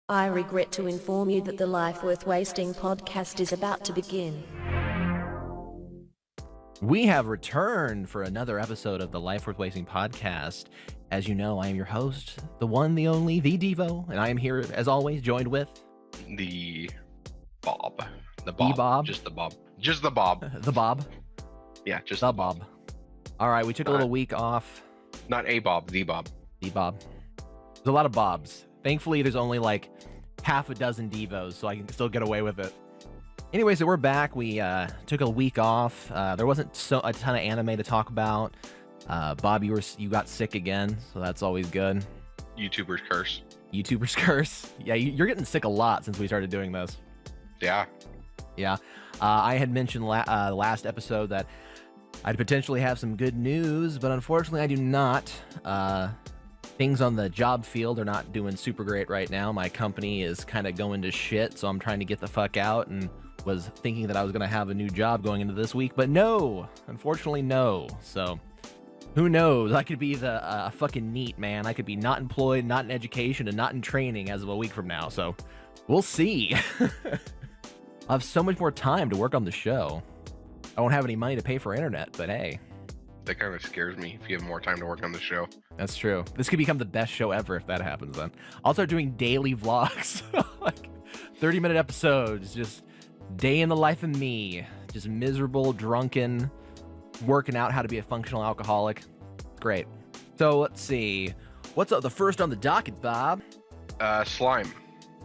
I regret to inform you that the Life Worth Wasting podcast is about to begin. We have returned for another episode of the Life Worth Wasting podcast. As you know, I am your host, the one, the only, the Devo, and I am here, as always, joined with... The Bob. The Bob? Just the Bob. Just the Bob. The Bob? Yeah, just the Bob. All right, we took a little week off. Not a Bob, the Bob. The Bob. There's a lot of Bobs. Thankfully, there's only like half a dozen Devos, so I can still get away with it. Anyway, so we're back. We took a week off. There wasn't a ton of anime to talk about. Bob, you got sick again, so that's always good. YouTuber's curse. YouTuber's curse. Yeah, you're getting sick a lot since we started doing this. Yeah. Yeah. I had mentioned last episode that I'd potentially have some good news, but unfortunately I do not. Things on the job field are not doing super great right now. My company is kind of going to shit, so I'm trying to get the fuck out, and was thinking that I was going to have a new job going into this week, but no, unfortunately no. So who knows? I could be the fucking NEET, man. I could be not employed, not in education, and not in training as of a week from now. So we'll see. I have so much more time to work on the show. I won't have any money to pay for internet, but hey. That kind of scares me if you have more time to work on the show. That's true. This could become the best show ever if that happens then. I'll start doing daily vlogs. Like 30-minute episodes, just day in the life of me. Just miserable, drunken, working out how to be a functional alcoholic. Great. So let's see. What's the first on the docket, Bob? Slime.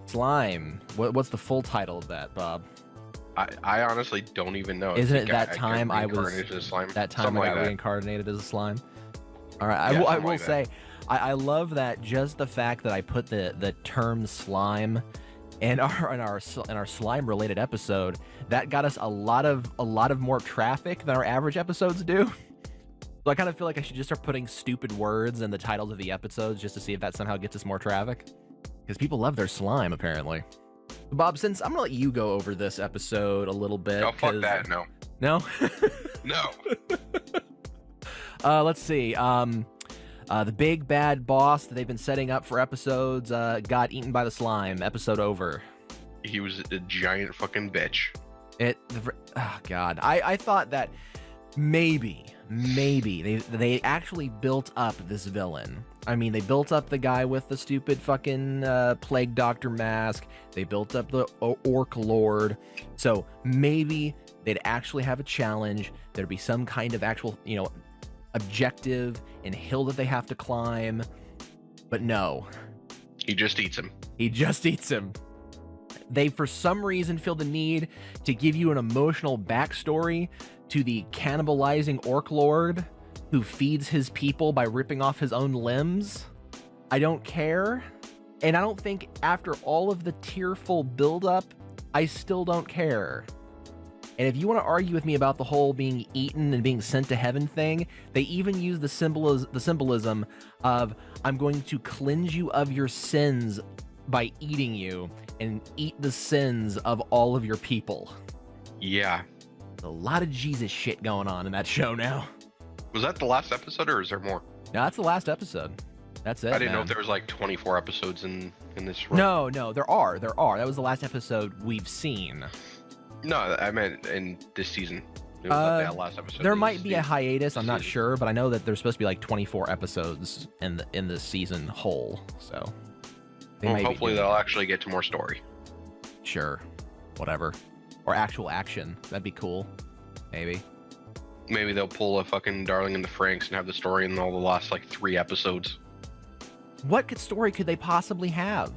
Slime. What's the full title of that, Bob? I honestly don't even know. Isn't it that time I got reincarnated as a slime? All right, Yeah, I will like say, I love that just the fact that I put the term slime in our slime related episode, that got us a lot of more traffic than our average episodes do. So I kind of feel like I should just start putting stupid words in the titles of the episodes just to see if that somehow gets us more traffic, because people love their slime apparently. Bob, since I'm gonna let you go over this episode a little bit. Oh, fuck that, no. No? No. Let's see. The big bad boss that they've been setting up for episodes got eaten by the slime. Episode over. He was a giant fucking bitch. Oh god. I thought that maybe they actually built up this villain. I mean, they built up the guy with the stupid fucking plague doctor mask. They built up the orc lord. So maybe they'd actually have a challenge. There'd be some kind of actual, objective and hill that they have to climb. But no. He just eats him. He just eats him. They, for some reason, feel the need to give you an emotional backstory to the cannibalizing orc lord who feeds his people by ripping off his own limbs. I don't care. And I don't think after all of the tearful buildup, I still don't care. And if you want to argue with me about the whole being eaten and being sent to heaven thing, they even use the symbolism of, I'm going to cleanse you of your sins by eating you and eat the sins of all of your people. Yeah. There's a lot of Jesus shit going on in that show now. Was that the last episode, or is there more? No, that's the last episode. That's it. I didn't know man. if there was like 24 episodes in this run. No, there are. That was the last episode we've seen. No, I meant in this season. It was that last episode. There might be a hiatus. I'm not sure, but I know that there's supposed to be like 24 episodes in this season whole. So hopefully they'll actually get to more story. Sure, whatever, or actual action. That'd be cool. Maybe they'll pull a fucking Darling in the Franxx and have the story in all the last like 3 episodes. What story could they possibly have?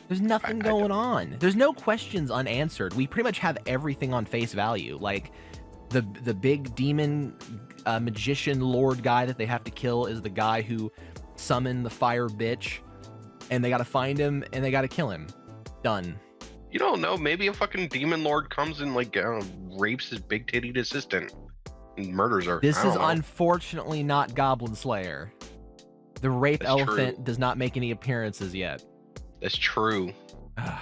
There's nothing going on. There's no questions unanswered. We pretty much have everything on face value. Like the big demon magician lord guy that they have to kill is the guy who summoned the fire bitch, and they got to find him and they got to kill him. Done. You don't know. Maybe a fucking demon lord comes and like rapes his big tittied assistant and murders her. This is unfortunately not Goblin Slayer. The rape elephant does not make any appearances yet. That's true. I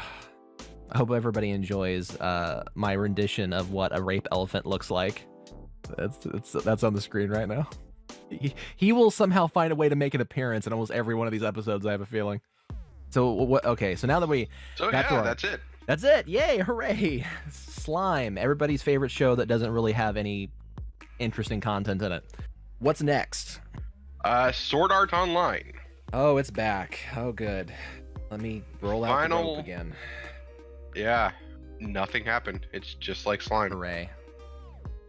hope everybody enjoys my rendition of what a rape elephant looks like. That's on the screen right now. He will somehow find a way to make an appearance in almost every one of these episodes, I have a feeling. So what? Okay, so now that we So got to yeah, our- that's it. That's it. Yay, hooray. Slime, everybody's favorite show that doesn't really have any interesting content in it. What's next? Sword Art Online. Oh, it's back. Oh, good. Let me roll out the Final- rope again. Yeah, nothing happened. It's just like slime. Hooray.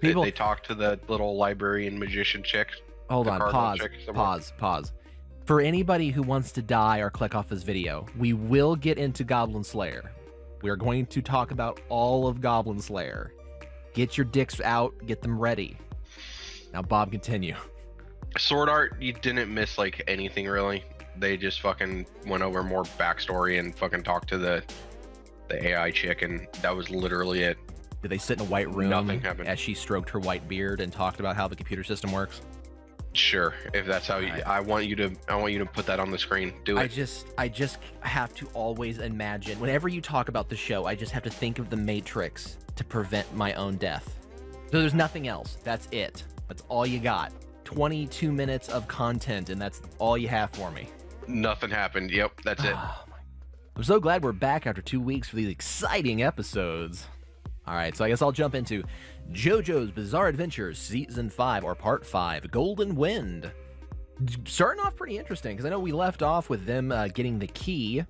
They People, talked to the little librarian magician chick. hold the on, cardinal pause, chick somewhere. pause. For anybody who wants to die or click off this video, we will get into Goblin Slayer. We are going to talk about all of Goblin Slayer. Get your dicks out, get them ready. Now, Bob, continue. Sword Art, you didn't miss like anything really. They just fucking went over more backstory and fucking talked to the AI chick, and that was literally it. Did they sit in a white room Nothing happened. as she stroked her white beard and talked about how the computer system works? Sure, if that's how you, Alright. I want you to put that on the screen. Do I it. just have to always imagine, whenever you talk about the show, I just have to think of the Matrix to prevent my own death. So there's nothing else. That's it. That's all you got. 22 minutes of content, and that's all you have for me. Nothing happened. Yep, that's it. I'm so glad we're back after 2 weeks for these exciting episodes. All right, so I guess I'll jump into JoJo's Bizarre Adventure Season 5, or Part 5, Golden Wind. Starting off pretty interesting, because I know we left off with them getting the key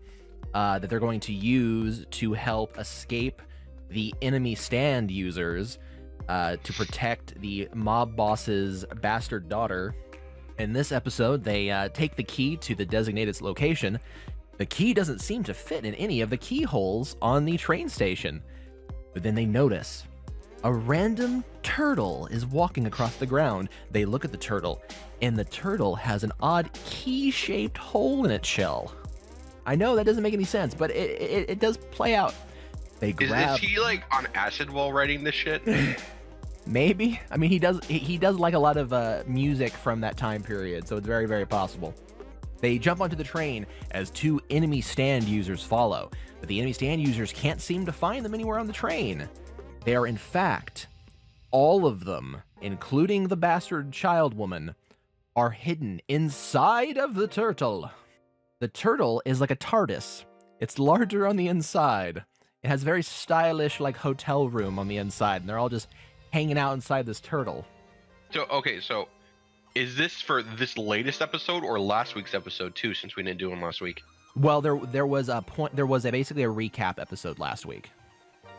that they're going to use to help escape the enemy stand users to protect the mob boss's bastard daughter. In this episode, they take the key to the designated location. The key doesn't seem to fit in any of the keyholes on the train station. But then they notice a random turtle is walking across the ground. They look at the turtle, and the turtle has an odd key-shaped hole in its shell. I know that doesn't make any sense, but it does play out. They Is grab... he like on acid while writing this shit? Maybe. I mean, he does like a lot of music from that time period, so it's very, very possible. They jump onto the train as two enemy stand users follow, but the enemy stand users can't seem to find them anywhere on the train. They are, in fact, all of them, including the bastard child woman, are hidden inside of the turtle. The turtle is like a TARDIS. It's larger on the inside. It has a very stylish, like, hotel room on the inside, and they're all just hanging out inside this turtle. So okay, so is this for this latest episode or last week's episode too? Since we didn't do one last week. Well, there was a point. There was basically a recap episode last week.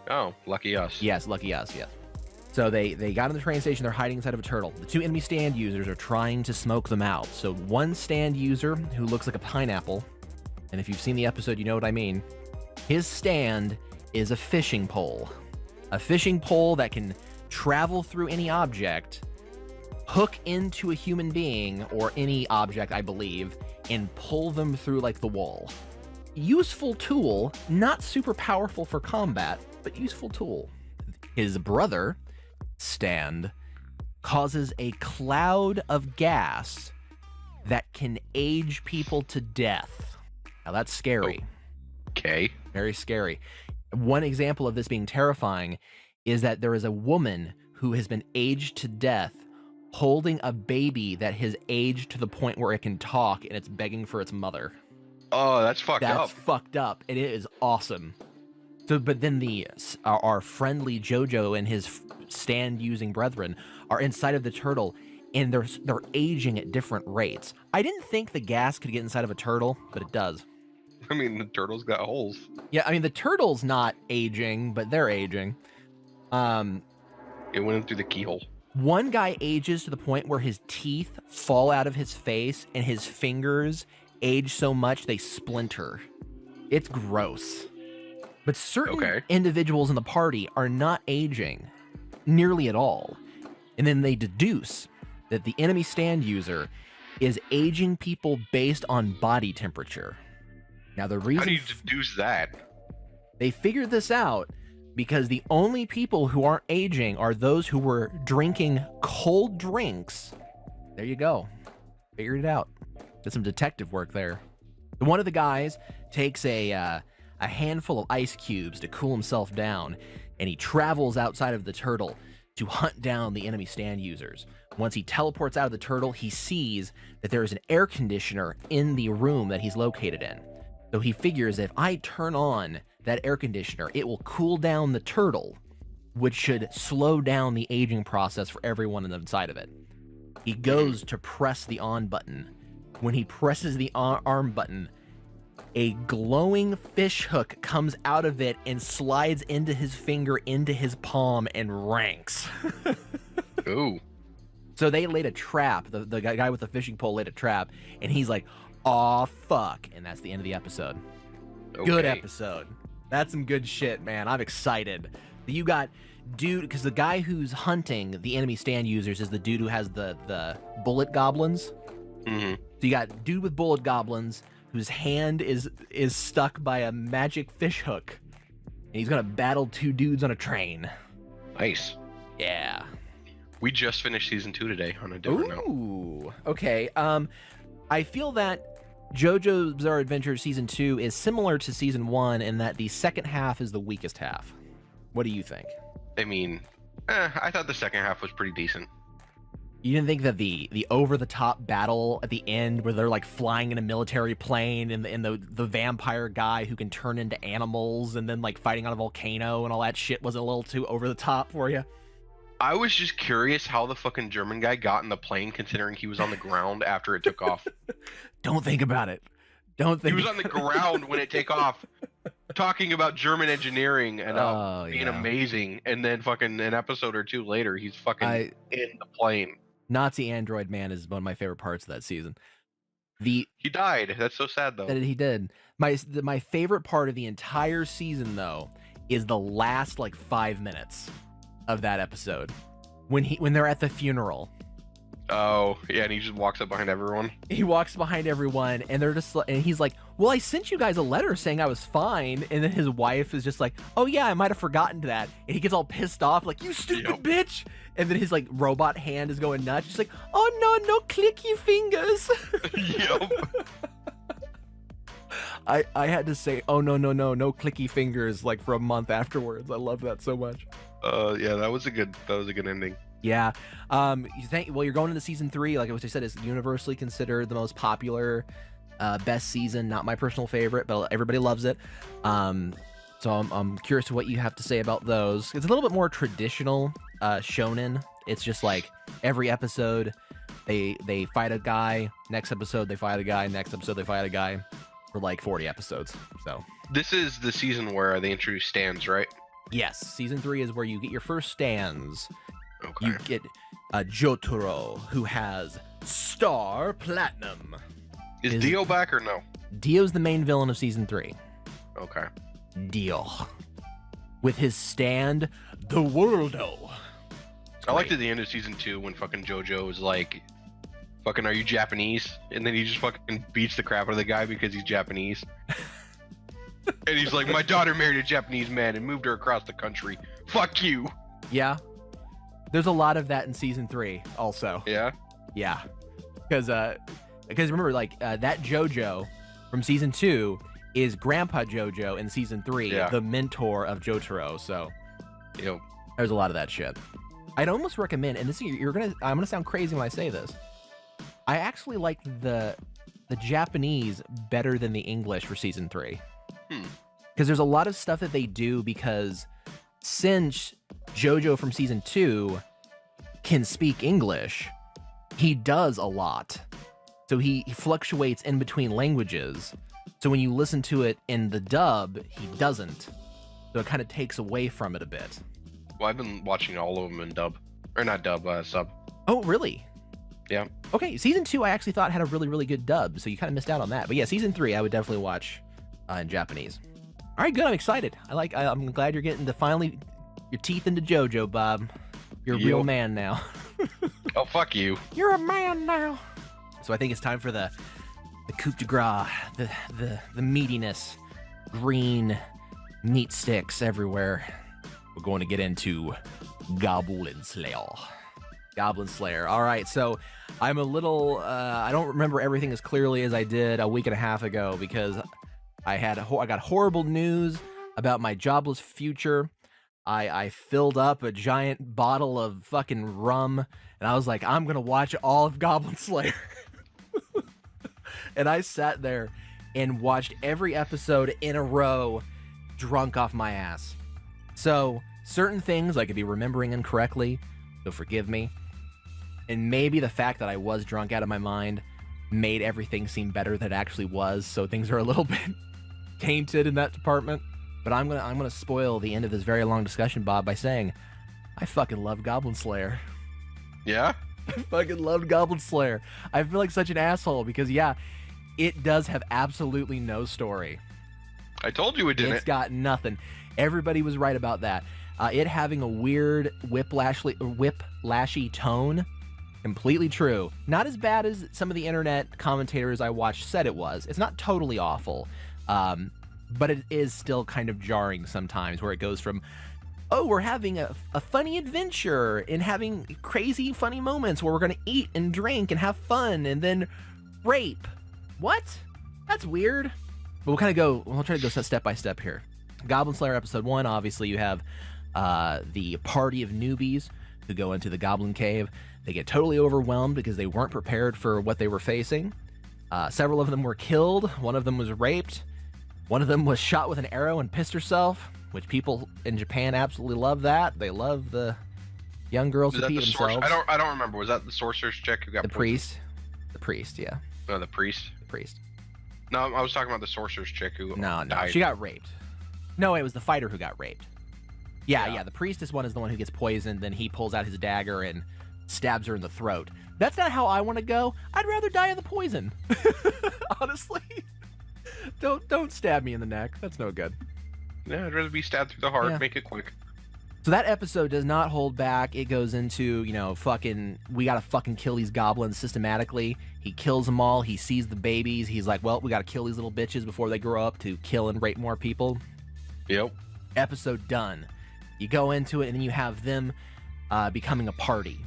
Oh, lucky us. Yes, lucky us. Yes. So they got on the train station. They're hiding inside of a turtle. The two enemy stand users are trying to smoke them out. So one stand user who looks like a pineapple, and if you've seen the episode, you know what I mean. His stand is a fishing pole. A fishing pole that can travel through any object, hook into a human being or any object, I believe, and pull them through like the wall. Useful tool, not super powerful for combat, but useful tool. His brother, Stand, causes a cloud of gas that can age people to death. Now that's scary. Okay. Very scary. One example of this being terrifying is that there is a woman who has been aged to death holding a baby that has aged to the point where it can talk and it's begging for its mother. Oh, that's fucked up. That's fucked up, and it is awesome. So, but then our friendly JoJo and his stand-using brethren are inside of the turtle, and they're aging at different rates. I didn't think the gas could get inside of a turtle, but it does. I mean, the turtle's got holes. Yeah, I mean, the turtle's not aging, but they're aging. It went in through the keyhole. One guy ages to the point where his teeth fall out of his face and his fingers age so much they splinter. It's gross. But certain individuals in the party are not aging nearly at all. And then they deduce that the enemy stand user is aging people based on body temperature. Now the reason... How do you deduce that? They figured this out because the only people who aren't aging are those who were drinking cold drinks. There you go. Figured it out. Did some detective work there. One of the guys takes a handful of ice cubes to cool himself down, and he travels outside of the turtle to hunt down the enemy stand users. Once he teleports out of the turtle, he sees that there is an air conditioner in the room that he's located in. So he figures if I turn on that air conditioner, it will cool down the turtle, which should slow down the aging process for everyone inside of it. He goes to press the on button. When he presses the arm button, a glowing fish hook comes out of it and slides into his finger, into his palm, and ranks. Ooh. So they laid a trap. The guy with the fishing pole laid a trap, and he's like, "Aw, fuck." And that's the end of the episode. Okay. Good episode. That's some good shit, man. I'm excited. You got dude, because the guy who's hunting the enemy stand users is the dude who has the bullet goblins. Mm-hmm. So you got dude with bullet goblins whose hand is stuck by a magic fish hook, and he's gonna battle two dudes on a train. Nice. Yeah. We just finished season 2 today on a different note. Ooh. Okay. I feel that JoJo's Bizarre Adventure season 2 is similar to season 1 in that the second half is the weakest half. What do you think? I mean, I thought the second half was pretty decent. You didn't think that the over-the-top battle at the end where they're like flying in a military plane and the vampire guy who can turn into animals and then like fighting on a volcano and all that shit was a little too over-the-top for you? I was just curious how the fucking German guy got in the plane considering he was on the ground after it took off. Don't think about it. Don't think He was on the ground when it took off, talking about German engineering and being amazing, and then fucking an episode or two later, he's fucking in the plane. Nazi Android Man is one of my favorite parts of that season. He died. That's so sad, though. That he did. My favorite part of the entire season, though, is the last like 5 minutes of that episode when they're at the funeral. Oh yeah, and he just walks up behind everyone. He walks behind everyone, and they're just and he's like, "Well, I sent you guys a letter saying I was fine," and then his wife is just like, "Oh yeah, I might have forgotten that," and he gets all pissed off, like, "You stupid bitch!" And then his like robot hand is going nuts. She's like, "Oh no, clicky fingers." Yep. I had to say, "Oh no clicky fingers," like for a month afterwards. I love that so much. Yeah, that was a good ending. Yeah. You're going into season 3, like what I said, is universally considered the most popular, best season. Not my personal favorite, but everybody loves it. So I'm curious to what you have to say about those. It's a little bit more traditional shonen. It's just like every episode they fight a guy, next episode they fight a guy, next episode they fight a guy, for like 40 episodes. So this is the season where they introduce stands, right? Yes, season 3 is where you get your first stands. Okay. You get Jotaro, who has Star Platinum. Is Dio back or no? Dio's the main villain of season 3. Okay. Dio. With his stand, the Worldo. I liked at the end of season 2 when fucking JoJo was like, fucking, are you Japanese? And then he just fucking beats the crap out of the guy because he's Japanese. And he's like, my daughter married a Japanese man and moved her across the country. Fuck you. Yeah. There's a lot of that in season 3 also. Yeah? Yeah. Because remember, like, that JoJo from season 2 is Grandpa JoJo in season 3, the mentor of Jotaro. So yep. There's a lot of that shit. I'd almost recommend, and this I'm gonna sound crazy when I say this, I actually like the Japanese better than the English for season 3. Because there's a lot of stuff that they do, because since JoJo from season 2 can speak English, he does a lot. So he fluctuates in between languages. So when you listen to it in the dub, he doesn't. So it kind of takes away from it a bit. Well, I've been watching all of them in dub. Or not dub, sub. Oh, really? Yeah. Okay, season 2 I actually thought had a really, really good dub, so you kind of missed out on that. But yeah, season 3 I would definitely watch in Japanese. All right, good. I'm excited. I'm glad you're getting to finally your teeth into JoJo, Bob. You're a real man now. Oh, fuck you. You're a man now. So I think it's time for the coup de grace, the meatiness, green meat sticks everywhere. We're going to get into Goblin Slayer. Goblin Slayer. All right, so I'm a little, I don't remember everything as clearly as I did a week and a half ago, because I got horrible news about my jobless future. I filled up a giant bottle of fucking rum, and I was like, I'm gonna watch all of Goblin Slayer. And I sat there and watched every episode in a row drunk off my ass. So certain things I could be remembering incorrectly, so forgive me. And maybe the fact that I was drunk out of my mind made everything seem better than it actually was, so things are a little bit tainted in that department. But I'm gonna spoil the end of this very long discussion, Bob, by saying I fucking love Goblin Slayer. Yeah? I fucking loved Goblin Slayer. I feel like such an asshole because, yeah, it does have absolutely no story. I told you it didn't. It's got nothing. Everybody was right about that. It having a weird whiplashy tone, completely true. Not as bad as some of the internet commentators I watched said it was. It's not totally awful, but it is still kind of jarring sometimes, where it goes from, oh, we're having a funny adventure and having crazy funny moments where we're going to eat and drink and have fun, and then rape. What? That's weird. But we'll try to go step by step here. Goblin Slayer episode 1, obviously you have the party of newbies who go into the Goblin Cave. They get totally overwhelmed because they weren't prepared for what they were facing. Several of them were killed. One of them was raped. One of them was shot with an arrow and pissed herself, which people in Japan absolutely love that. They love the young girls who pee themselves. I don't remember. Was that the sorcerer's chick who got the priest? The priest, yeah. No, the priest. The priest. No, I was talking about the sorcerer's chick who died. She got raped. No, it was the fighter who got raped. Yeah, the priestess one is the one who gets poisoned, then he pulls out his dagger and stabs her in the throat. That's not how I want to go. I'd rather die of the poison. Honestly. Don't stab me in the neck. That's no good. Yeah, I'd rather be stabbed through the heart. Yeah. Make it quick. So that episode does not hold back. It goes into, we gotta fucking kill these goblins systematically. He kills them all. He sees the babies. He's like, well, we gotta kill these little bitches before they grow up to kill and rape more people. Yep. Episode done. You go into it, and then you have them becoming a party.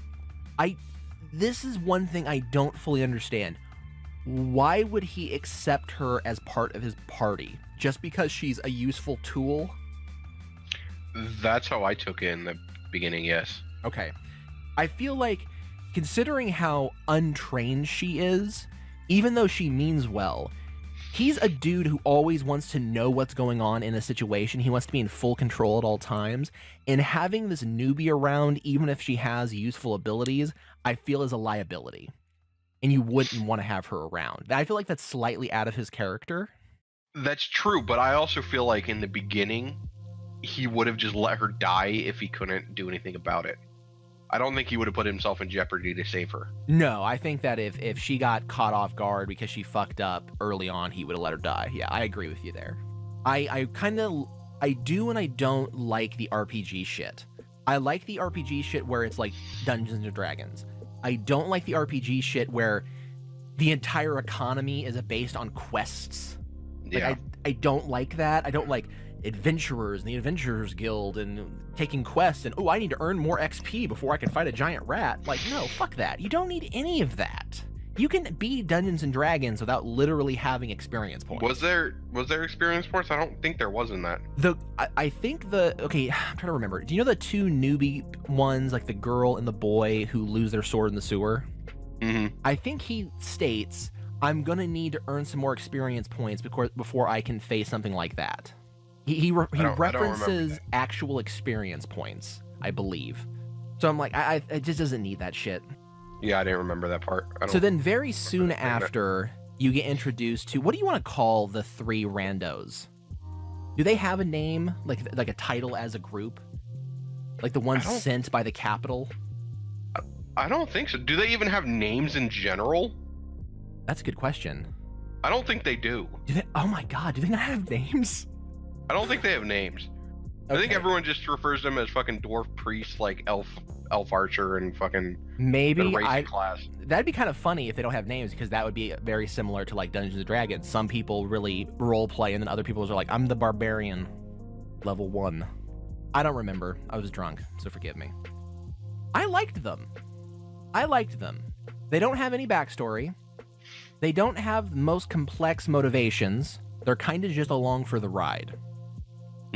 This is one thing I don't fully understand. Why would he accept her as part of his party? Just because she's a useful tool? That's how I took it in the beginning, yes. Okay. I feel like, considering how untrained she is, even though she means well, he's a dude who always wants to know what's going on in a situation. He wants to be in full control at all times. And having this newbie around, even if she has useful abilities, I feel is a liability. And you wouldn't want to have her around. I feel like that's slightly out of his character. That's true, but I also feel like in the beginning, he would have just let her die if he couldn't do anything about it. I don't think he would have put himself in jeopardy to save her. No, I think that if she got caught off guard because she fucked up early on, he would have let her die. Yeah, I agree with you there. I do and I don't like the RPG shit. I like the RPG shit where it's like Dungeons and Dragons. I don't like the RPG shit where the entire economy is based on quests. Like, I don't like that. I don't like adventurers and the Adventurers Guild and taking quests and, I need to earn more XP before I can fight a giant rat. Like, no, fuck that. You don't need any of that. You can be Dungeons and Dragons without literally having experience points. Was there experience points? I don't think there was in that. I think okay, I'm trying to remember. Do you know the two newbie ones, like the girl and the boy who lose their sword in the sewer? Mm-hmm. I think he states, I'm gonna need to earn some more experience points before I can face something like that. He references actual experience points, I believe. So I'm like, it just doesn't need that shit. Yeah, I didn't remember that part. So then very soon after, you get introduced to, what do you want to call the three randos? Do they have a name, like a title as a group? Like the ones sent by the Capitol? I don't think so. Do they even have names in general? That's a good question. I don't think they do. Oh my god, do they not have names? I don't think they have names. Okay. I think everyone just refers to them as fucking dwarf priests, like elf archer, and fucking maybe class. That'd be kind of funny if they don't have names, because that would be very similar to like Dungeons and Dragons. Some people really role play, and then other people are like, I'm the barbarian, level 1. I don't remember. I was drunk, so forgive me. I liked them. They don't have any backstory. They don't have most complex motivations. They're kind of just along for the ride.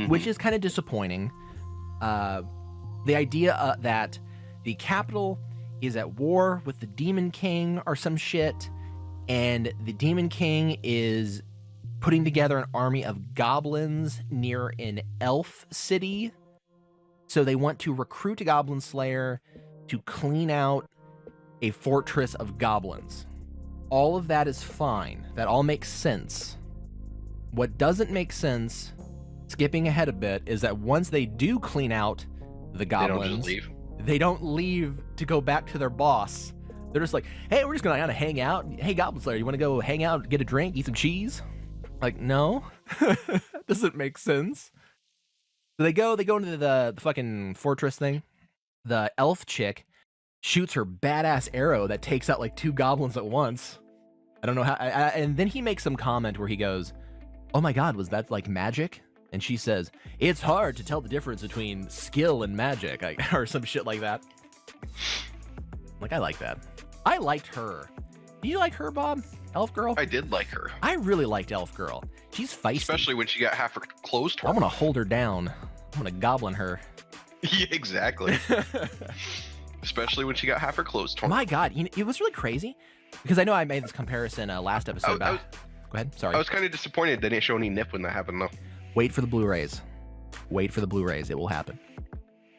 Which is kind of disappointing. The idea that the Capitol is at war with the Demon King or some shit, and the Demon King is putting together an army of goblins near an elf city. So they want to recruit a Goblin Slayer to clean out a fortress of goblins. All of that is fine. That all makes sense. What doesn't make sense, skipping ahead a bit, is that once they do clean out the goblins, they don't leave to go back to their boss. They're just like, hey, we're just gonna kind of hang out. Hey, Goblin Slayer, you want to go hang out, get a drink, eat some cheese? Like, no, doesn't make sense. So they go into the fucking fortress thing. The elf chick shoots her badass arrow that takes out like 2 goblins at once. I don't know how. And then he makes some comment where he goes, "Oh my god, was that like magic?" And she says, "It's hard to tell the difference between skill and magic," or some shit like that. Like, I like that. I liked her. Do you like her, Bob? Elf Girl? I did like her. I really liked Elf Girl. She's feisty. Especially when she got half her clothes torn. I'm gonna hold her down. I'm gonna goblin her. Yeah, exactly. Especially when she got half her clothes torn. My god, it was really crazy. Because I know I made this comparison last episode Go ahead, sorry. I was kind of disappointed they didn't show any nip when that happened, though. Wait for the Blu-rays. Wait for the Blu-rays. It will happen.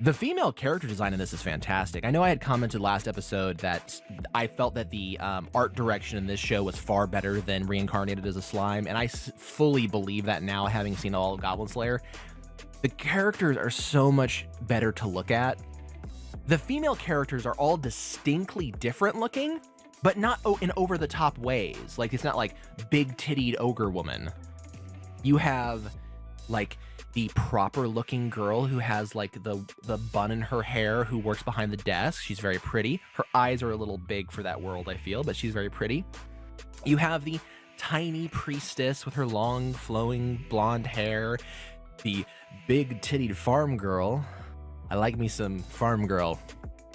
The female character design in this is fantastic. I know I had commented last episode that I felt that the art direction in this show was far better than Reincarnated as a Slime, and I fully believe that now, having seen all of Goblin Slayer. The characters are so much better to look at. The female characters are all distinctly different looking, but not in over-the-top ways. Like, it's not like big-tittied ogre woman. You have, like, the proper-looking girl who has, like, the bun in her hair, who works behind the desk. She's very pretty. Her eyes are a little big for that world, I feel, but she's very pretty. You have the tiny priestess with her long, flowing blonde hair. The big-tittied farm girl. I like me some farm girl.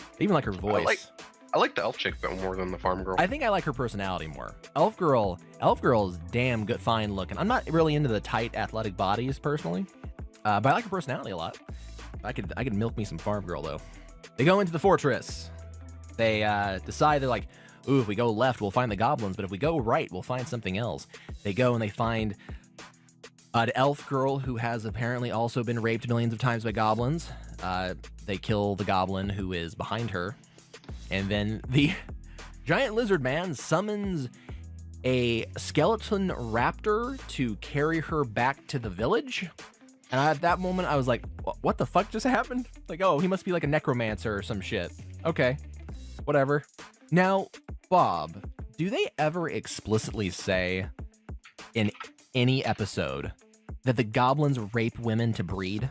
I even like her voice. I like the elf chick more than the farm girl. I think I like her personality more. Elf girl is damn good, fine looking. I'm not really into the tight athletic bodies personally, but I like her personality a lot. I could milk me some farm girl though. They go into the fortress. They decide, they're like, ooh, if we go left, we'll find the goblins, but if we go right, we'll find something else. They go and they find an elf girl who has apparently also been raped millions of times by goblins. They kill the goblin who is behind her. And then the giant lizard man summons a skeleton raptor to carry her back to the village. And at that moment, I was like, what the fuck just happened? Like, oh, he must be like a necromancer or some shit. Okay, whatever. Now, Bob, do they ever explicitly say in any episode that the goblins rape women to breed?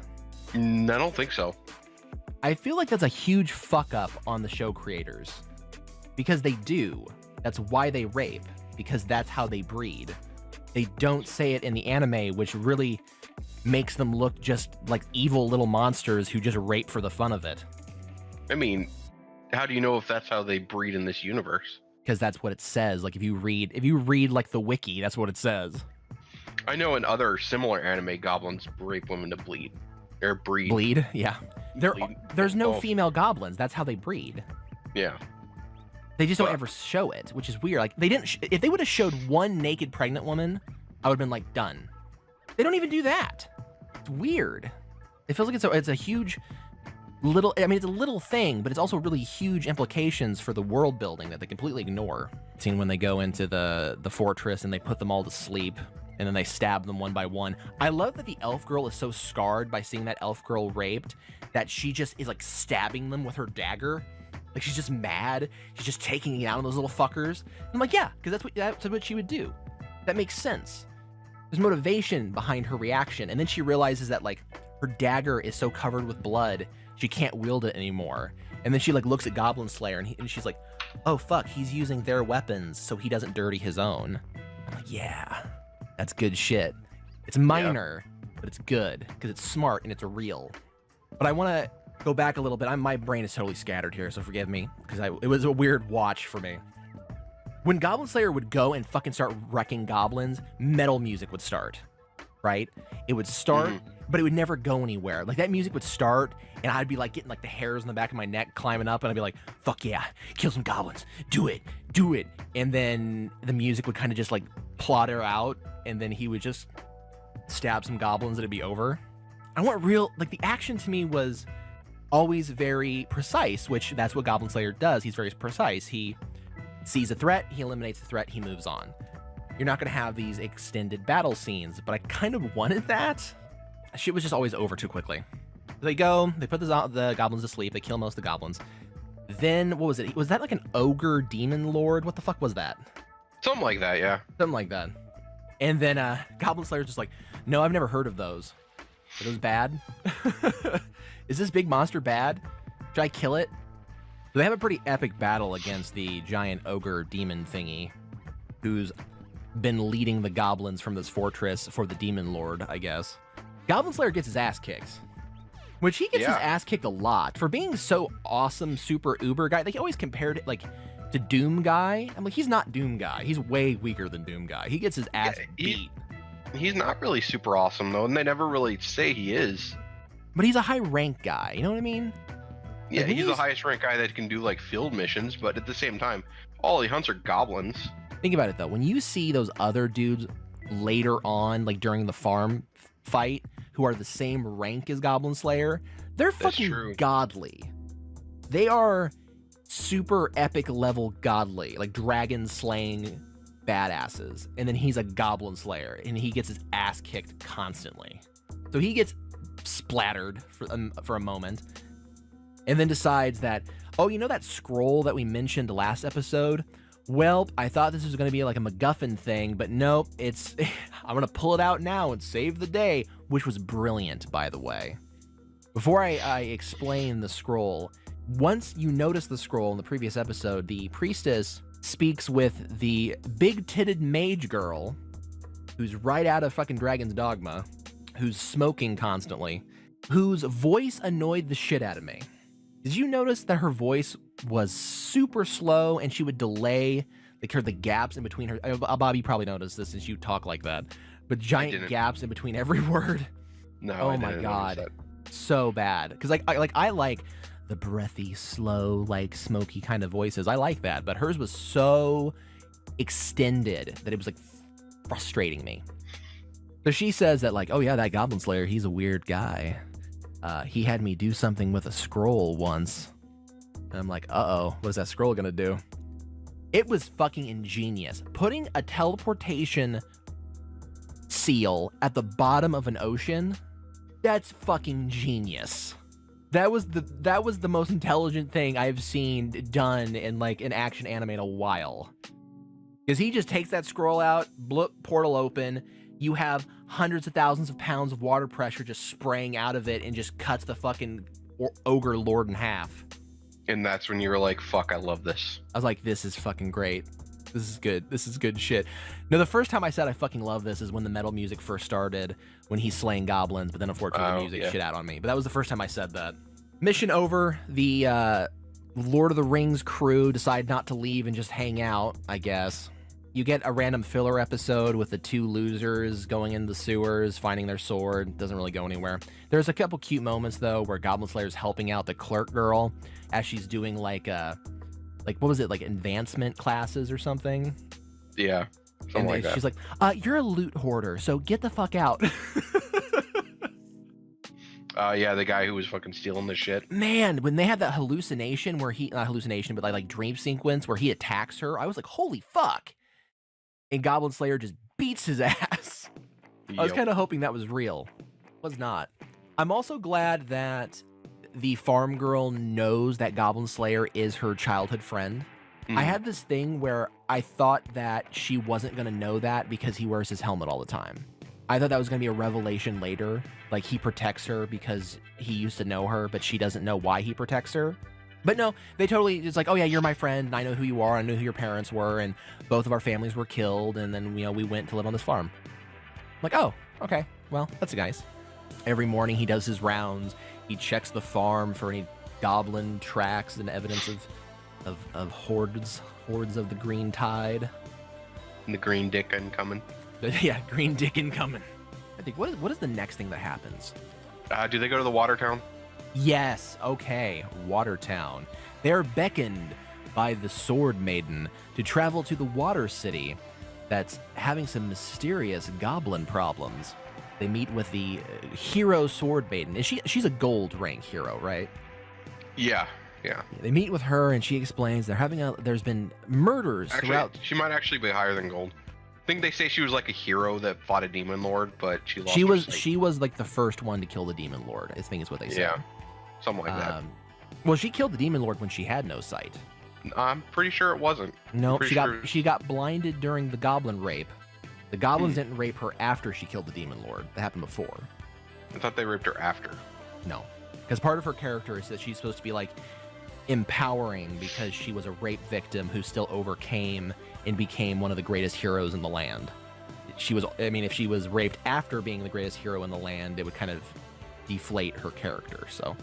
I don't think so. I feel like that's a huge fuck up on the show creators. Because they do. That's why they rape. Because that's how they breed. They don't say it in the anime, which really makes them look just like evil little monsters who just rape for the fun of it. I mean, how do you know if that's how they breed in this universe? Because that's what it says. Like if you read like the wiki, that's what it says. I know in other similar anime, goblins rape women to bleed. Or breed. Bleed? Yeah. There's no female goblins. That's how they breed. Yeah. They just don't ever show it, which is weird. Like they didn't. If they would have showed one naked pregnant woman, I would have been like, done. They don't even do that. It's weird. It feels like it's a huge little. I mean, it's a little thing, but it's also really huge implications for the world building that they completely ignore. Seeing when they go into the fortress and they put them all to sleep. And then they stab them one by one. I love that the elf girl is so scarred by seeing that elf girl raped that she just is like stabbing them with her dagger. Like she's just mad. She's just taking it out on those little fuckers. I'm like, yeah, because that's what she would do. That makes sense. There's motivation behind her reaction. And then she realizes that like her dagger is so covered with blood, she can't wield it anymore. And then she like looks at Goblin Slayer and she's like, oh fuck, he's using their weapons so he doesn't dirty his own. I'm like, yeah. That's good shit. It's minor, but it's good because it's smart and it's real. But I want to go back a little bit. My brain is totally scattered here, so forgive me because it was a weird watch for me. When Goblin Slayer would go and fucking start wrecking goblins, metal music would start, right? It would start, but it would never go anywhere. Like that music would start and I'd be like getting like the hairs on the back of my neck climbing up and I'd be like, fuck yeah, kill some goblins, do it. And then the music would kind of just like plot her out and then he would just stab some goblins and it'd be over. I want real, like the action to me was always very precise, which that's what Goblin Slayer does. He's very precise. He sees a threat, he eliminates the threat, he moves on. You're not going to have these extended battle scenes, but I kind of wanted that. Shit was just always over too quickly. They go, they put the goblins to sleep, they kill most of the goblins. Then, what was it? Was that like an ogre demon lord? What the fuck was that? Something like that, yeah. Something like that. And then Goblin Slayer's just like, no, I've never heard of those. Are those bad? Is this big monster bad? Should I kill it? So they have a pretty epic battle against the giant ogre demon thingy, who's been leading the goblins from this fortress for the demon lord, I guess. Goblin Slayer gets his ass kicked. Which he gets his ass kicked a lot. For being so awesome, super uber guy, they always compared it like to Doom Guy. I'm like, he's not Doom Guy. He's way weaker than Doom Guy. He gets his ass beat. He's not really super awesome though, and they never really say he is. But he's a high rank guy, you know what I mean? Yeah, Like, he's the highest rank guy that can do like field missions, but at the same time, all he hunts are goblins. Think about it though. When you see those other dudes later on, like during the farm fight, who are the same rank as Goblin Slayer, they're fucking godly. They are super epic level godly, like dragon slaying badasses. And then he's a Goblin Slayer and he gets his ass kicked constantly. So he gets splattered for a moment and then decides that, oh, you know that scroll that we mentioned last episode? Well, I thought this was going to be like a MacGuffin thing, but nope, it's I'm going to pull it out now and save the day, which was brilliant, by the way. Before I explain the scroll, once you notice the scroll in the previous episode, the priestess speaks with the big-titted mage girl, who's right out of fucking Dragon's Dogma, who's smoking constantly, whose voice annoyed the shit out of me. Did you notice that her voice was super slow and she would delay the gaps in between her? Bob, you probably noticed this since you talk like that, but giant gaps in between every word. No, oh my god, so bad. Because I like the breathy, slow, like smoky kind of voices. I like that, but hers was so extended that it was like frustrating me. So she says that like, oh yeah, that Goblin Slayer, he's a weird guy. He had me do something with a scroll once. And I'm like, uh-oh, what is that scroll gonna do? It was fucking ingenious. Putting a teleportation seal at the bottom of an ocean, that's fucking genius. That was the most intelligent thing I've seen done in like an action anime in a while. Because he just takes that scroll out, bloop, portal open, you have hundreds of thousands of pounds of water pressure just spraying out of it and just cuts the fucking ogre lord in half. And that's when you were like, fuck, I love this. I was like, this is fucking great. This is good. This is good shit. No, the first time I said I fucking love this is when the metal music first started, when he's slaying goblins, but then unfortunately the music shit out on me. But that was the first time I said that. Mission over. The Lord of the Rings crew decide not to leave and just hang out, I guess. You get a random filler episode with the two losers going in the sewers, finding their sword. Doesn't really go anywhere. There's a couple cute moments, though, where Goblin Slayer's helping out the clerk girl as she's doing, like what was it, like advancement classes or something? Yeah, something like that. She's like, you're a loot hoarder, so get the fuck out. Yeah, the guy who was fucking stealing the shit. Man, when they had that hallucination where not hallucination, but like dream sequence where he attacks her, I was like, holy fuck. And Goblin Slayer just beats his ass. Yep. I was kind of hoping that was real. Was not. I'm also glad that the farm girl knows that Goblin Slayer is her childhood friend. I had this thing where I thought that she wasn't going to know that because he wears his helmet all the time. I thought that was going to be a revelation later. Like he protects her because he used to know her, but she doesn't know why he protects her. But no, they totally, it's like, oh yeah, you're my friend, and I know who you are, I know who your parents were, and both of our families were killed, and then, you know, we went to live on this farm. I'm like, oh, okay, well, that's nice. Every morning he does his rounds, he checks the farm for any goblin tracks and evidence of hordes of the green tide. And the green dick incoming. Yeah, green dick incoming. I think what is the next thing that happens? Do they go to the water town? Yes, okay, Watertown. They're beckoned by the Sword Maiden to travel to the Water City that's having some mysterious goblin problems. They meet with the hero Sword Maiden. She's a gold rank hero, right? Yeah. They meet with her and she explains there's been murders throughout. She might actually be higher than gold. I think they say she was like a hero that fought a demon lord, but she lost her sight. She was like the first one to kill the demon lord, I think is what they said. Yeah, something like that. Well, she killed the demon lord when she had no sight. I'm pretty sure it wasn't. No, she got blinded during the goblin rape. The goblins didn't rape her after she killed the demon lord. That happened before. I thought they raped her after. No, because part of her character is that she's supposed to be like empowering because she was a rape victim who still overcame and became one of the greatest heroes in the land. If she was raped after being the greatest hero in the land, it would kind of deflate her character. So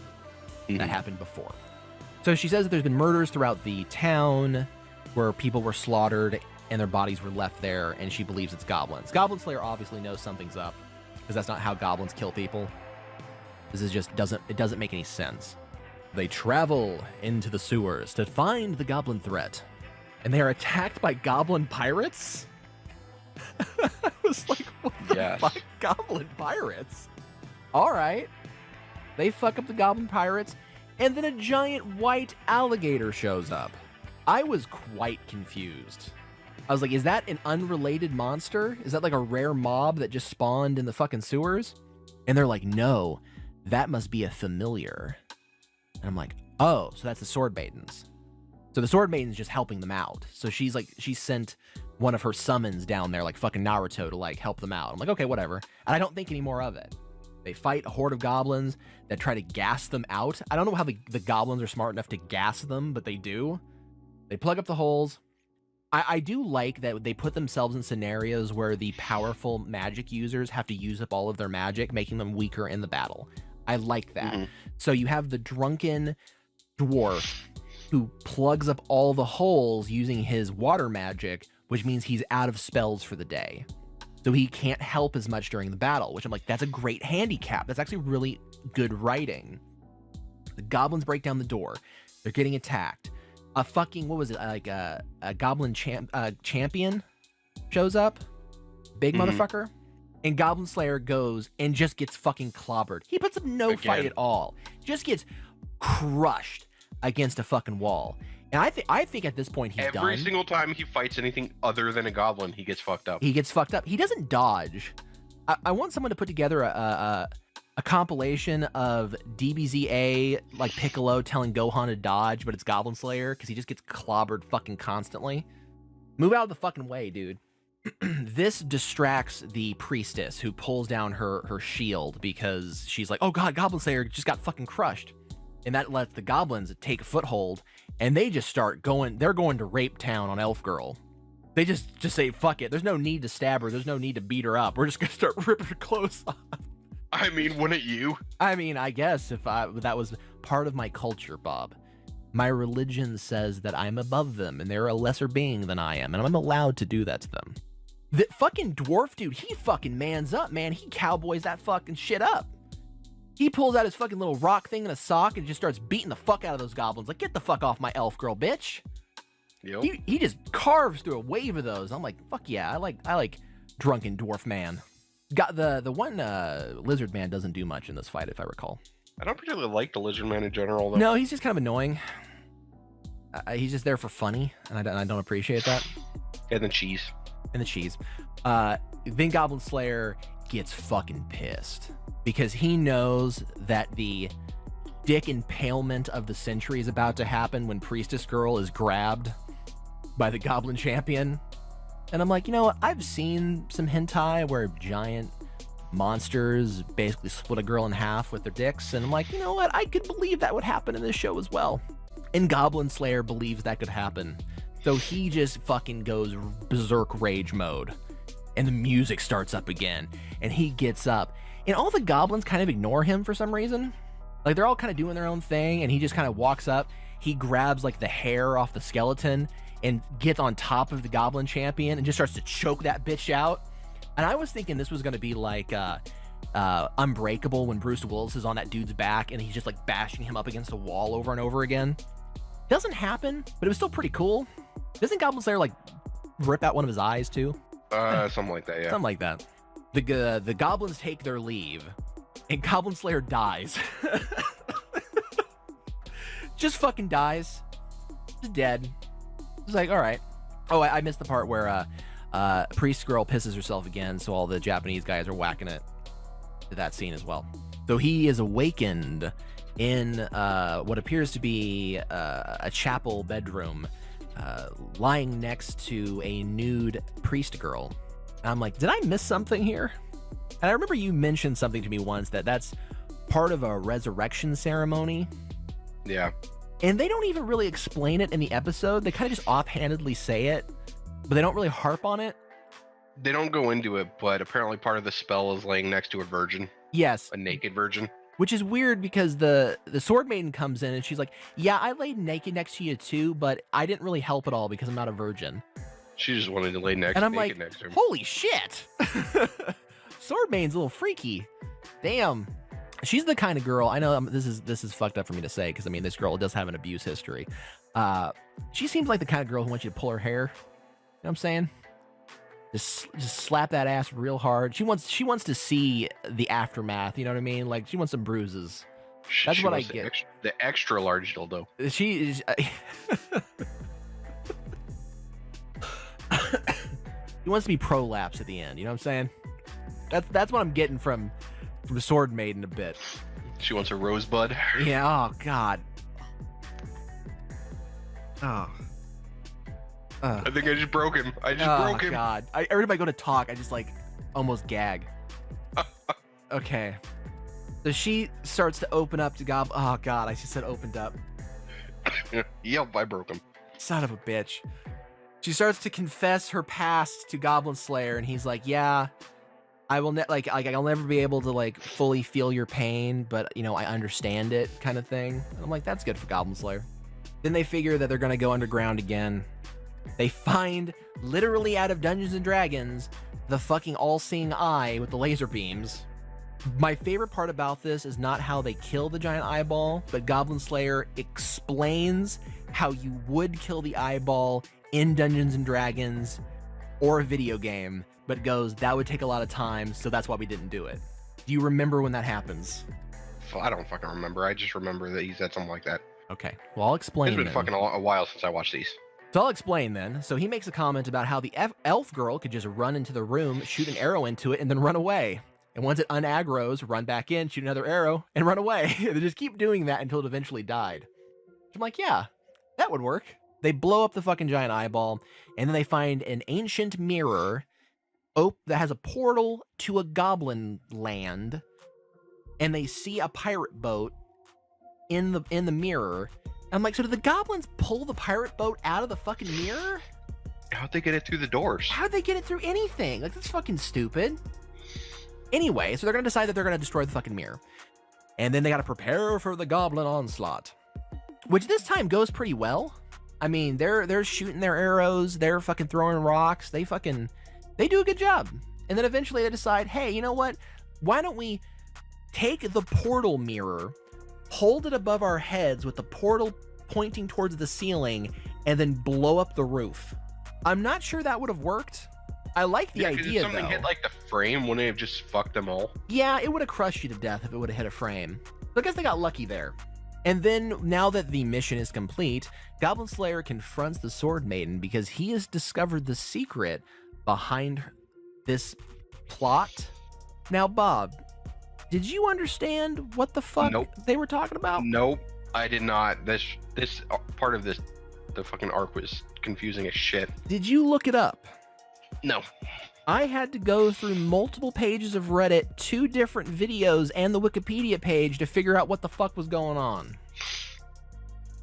that happened before. So she says that there's been murders throughout the town where people were slaughtered and their bodies were left there, and she believes it's goblins. Goblin Slayer obviously knows something's up because that's not how goblins kill people. This is just doesn't make any sense. They travel into the sewers to find the goblin threat, and they are attacked by goblin pirates? I was like, what the fuck? Goblin pirates? All right. They fuck up the goblin pirates, and then a giant white alligator shows up. I was quite confused. I was like, is that an unrelated monster? Is that like a rare mob that just spawned in the fucking sewers? And they're like, no, that must be a familiar. And I'm like, oh, so that's the Sword Maidens. So the Sword Maiden's just helping them out. So she sent one of her summons down there, like fucking Naruto, to like help them out. I'm like, okay, whatever. And I don't think any more of it. They fight a horde of goblins that try to gas them out. I don't know how the goblins are smart enough to gas them, but they do. They plug up the holes. I do like that they put themselves in scenarios where the powerful magic users have to use up all of their magic, making them weaker in the battle. I like that. So you have the drunken dwarf who plugs up all the holes using his water magic, which means he's out of spells for the day. So he can't help as much during the battle, which I'm like, that's a great handicap. That's actually really good writing. The goblins break down the door. They're getting attacked. A fucking, what was it? Like a goblin champion shows up. Big motherfucker. And Goblin Slayer goes and just gets fucking clobbered. He puts up no fight at all. Just gets crushed against a fucking wall. And I think at this point he's done. Every single time he fights anything other than a goblin, he gets fucked up. He gets fucked up. He doesn't dodge. I want someone to put together a compilation of DBZA, like Piccolo telling Gohan to dodge, but it's Goblin Slayer because he just gets clobbered fucking constantly. Move out of the fucking way, dude. This distracts the priestess who pulls down her shield because she's like, oh god, Goblin Slayer just got fucking crushed. And that lets the goblins take a foothold, and they just start going, they're going to rape town on Elf Girl. They just say, fuck it, there's no need to stab her, there's no need to beat her up, we're just gonna start ripping her clothes off. I mean, wouldn't you? I mean, I guess if that was part of my culture, Bob. My religion says that I'm above them, and they're a lesser being than I am, and I'm allowed to do that to them. The fucking dwarf dude, he fucking mans up, man. He cowboys that fucking shit up. He pulls out his fucking little rock thing in a sock and just starts beating the fuck out of those goblins. Like, get the fuck off my elf girl, bitch. Yep. He just carves through a wave of those. I'm like, fuck yeah, I like drunken dwarf man. Got the one lizard man doesn't do much in this fight, if I recall. I don't particularly like the lizard man in general, though. No, he's just kind of annoying. He's just there for funny, and I don't appreciate that. And the cheese. And the cheese. Then Goblin Slayer gets fucking pissed because he knows that the dick impalement of the century is about to happen when Priestess Girl is grabbed by the Goblin Champion. And I'm like, you know what? I've seen some hentai where giant monsters basically split a girl in half with their dicks. And I'm like, you know what? I could believe that would happen in this show as well. And Goblin Slayer believes that could happen. So he just fucking goes berserk rage mode. And the music starts up again. And he gets up. And all the goblins kind of ignore him for some reason. Like, they're all kind of doing their own thing. And he just kind of walks up. He grabs, like, the hair off the skeleton and gets on top of the Goblin Champion and just starts to choke that bitch out. And I was thinking this was going to be like Unbreakable when Bruce Willis is on that dude's back and he's just like bashing him up against a wall over and over again. Doesn't happen, but it was still pretty cool. Doesn't Goblin Slayer like rip out one of his eyes too? Something like that, yeah. Something like that. The goblins take their leave, and Goblin Slayer dies. Just fucking dies. Just dead. It's like, all right. Oh, I missed the part where Priest Girl pisses herself again, so all the Japanese guys are whacking it to that scene as well. So he is awakened in what appears to be a chapel bedroom, lying next to a nude priest girl. And I'm like, did I miss something here? And I remember you mentioned something to me once that's part of a resurrection ceremony. Yeah. And they don't even really explain it in the episode. They kind of just offhandedly say it, but they don't really harp on it. They don't go into it, but apparently part of the spell is laying next to a virgin. Yes. A naked virgin. Which is weird because the sword maiden comes in and she's like, yeah, I laid naked next to you too, but I didn't really help at all because I'm not a virgin. She just wanted to lay and I'm naked like, next to him. Holy shit. Sword maiden's a little freaky. Damn. She's the kind of girl, I know this is fucked up for me to say because I mean this girl does have an abuse history. She seems like the kind of girl who wants you to pull her hair. You know what I'm saying? Just slap that ass real hard. She wants to see the aftermath. You know what I mean? Like she wants some bruises. That's She what I wants get. The extra large dildo. She is. He wants to be prolapse at the end. You know what I'm saying? That's what I'm getting from Sword Maiden a bit. She wants a rosebud. Yeah. Oh God. Oh. I think I just broke him. I just broke him. God. Every time I go to talk, I just like almost gag. Okay. So she starts to open up to Oh God, I just said opened up. Yep, I broke him. Son of a bitch. She starts to confess her past to Goblin Slayer, and he's like, "Yeah, I will I'll never be able to like fully feel your pain, but you know I understand it," kind of thing. And I'm like, "That's good for Goblin Slayer." Then they figure that they're gonna go underground again. They find, literally out of Dungeons and Dragons, the fucking all-seeing eye with the laser beams. My favorite part about this is not how they kill the giant eyeball, but Goblin Slayer explains how you would kill the eyeball in Dungeons and Dragons or a video game, but goes, that would take a lot of time, so that's why we didn't do it. Do you remember when that happens? I don't fucking remember. I just remember that he said something like that. Okay, well, I'll explain. It's been then. fucking a while since I watched these. So I'll explain then. So he makes a comment about how the elf girl could just run into the room, shoot an arrow into it, and then run away. And once it unaggroes, run back in, shoot another arrow, and run away. They just keep doing that until it eventually died. I'm like, yeah, that would work. They blow up the fucking giant eyeball, and then they find an ancient mirror that has a portal to a goblin land, and they see a pirate boat in the mirror. I'm like, so did the goblins pull the pirate boat out of the fucking mirror? How'd they get it through the doors? How'd they get it through anything? Like, that's fucking stupid. Anyway, so they're gonna decide that they're gonna destroy the fucking mirror. And then they gotta prepare for the goblin onslaught. Which this time goes pretty well. I mean, they're shooting their arrows, they're fucking throwing rocks, they do a good job. And then eventually they decide, hey, you know what? Why don't we take the portal mirror, hold it above our heads with the portal pointing towards the ceiling, and then blow up the roof. I'm not sure that would have worked. I like the idea, if something though. hit like the frame, wouldn't it have just fucked them all? Yeah, it would have crushed you to death if it would have hit a frame. So I guess they got lucky there. And then, now that the mission is complete, Goblin Slayer confronts the Sword Maiden because he has discovered the secret behind this plot. Now, Bob, did you understand what the fuck they were talking about? Nope, I did not. This part of the fucking arc was confusing as shit. Did you look it up? No. I had to go through multiple pages of Reddit, 2 different videos, and the Wikipedia page to figure out what the fuck was going on.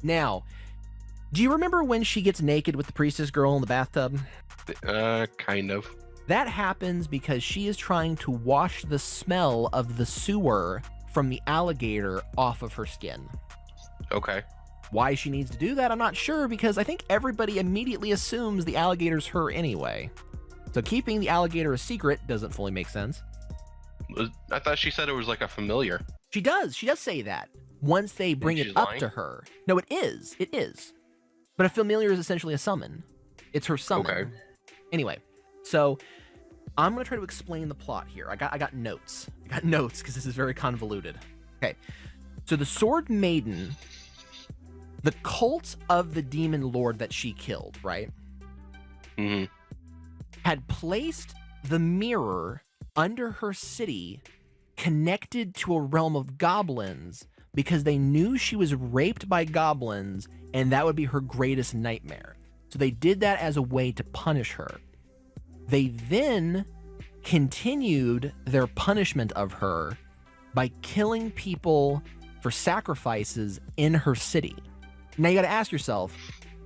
Now, do you remember when she gets naked with the priestess girl in the bathtub? Kind of. That happens because she is trying to wash the smell of the sewer from the alligator off of her skin. Okay. Why she needs to do that, I'm not sure, because I think everybody immediately assumes the alligator's her anyway. So keeping the alligator a secret doesn't fully make sense. I thought she said it was like a familiar. She does say that once they bring it up to her. No, it is. But a familiar is essentially a summon. It's her summon. Okay. Anyway, so I'm going to try to explain the plot here. I got notes. I got notes because this is very convoluted. Okay. So the Sword Maiden, the cult of the demon lord that she killed, right? Mm-hmm. Had placed the mirror under her city, connected to a realm of goblins, because they knew she was raped by goblins and that would be her greatest nightmare. So they did that as a way to punish her. They then continued their punishment of her by killing people for sacrifices in her city. Now you got to ask yourself,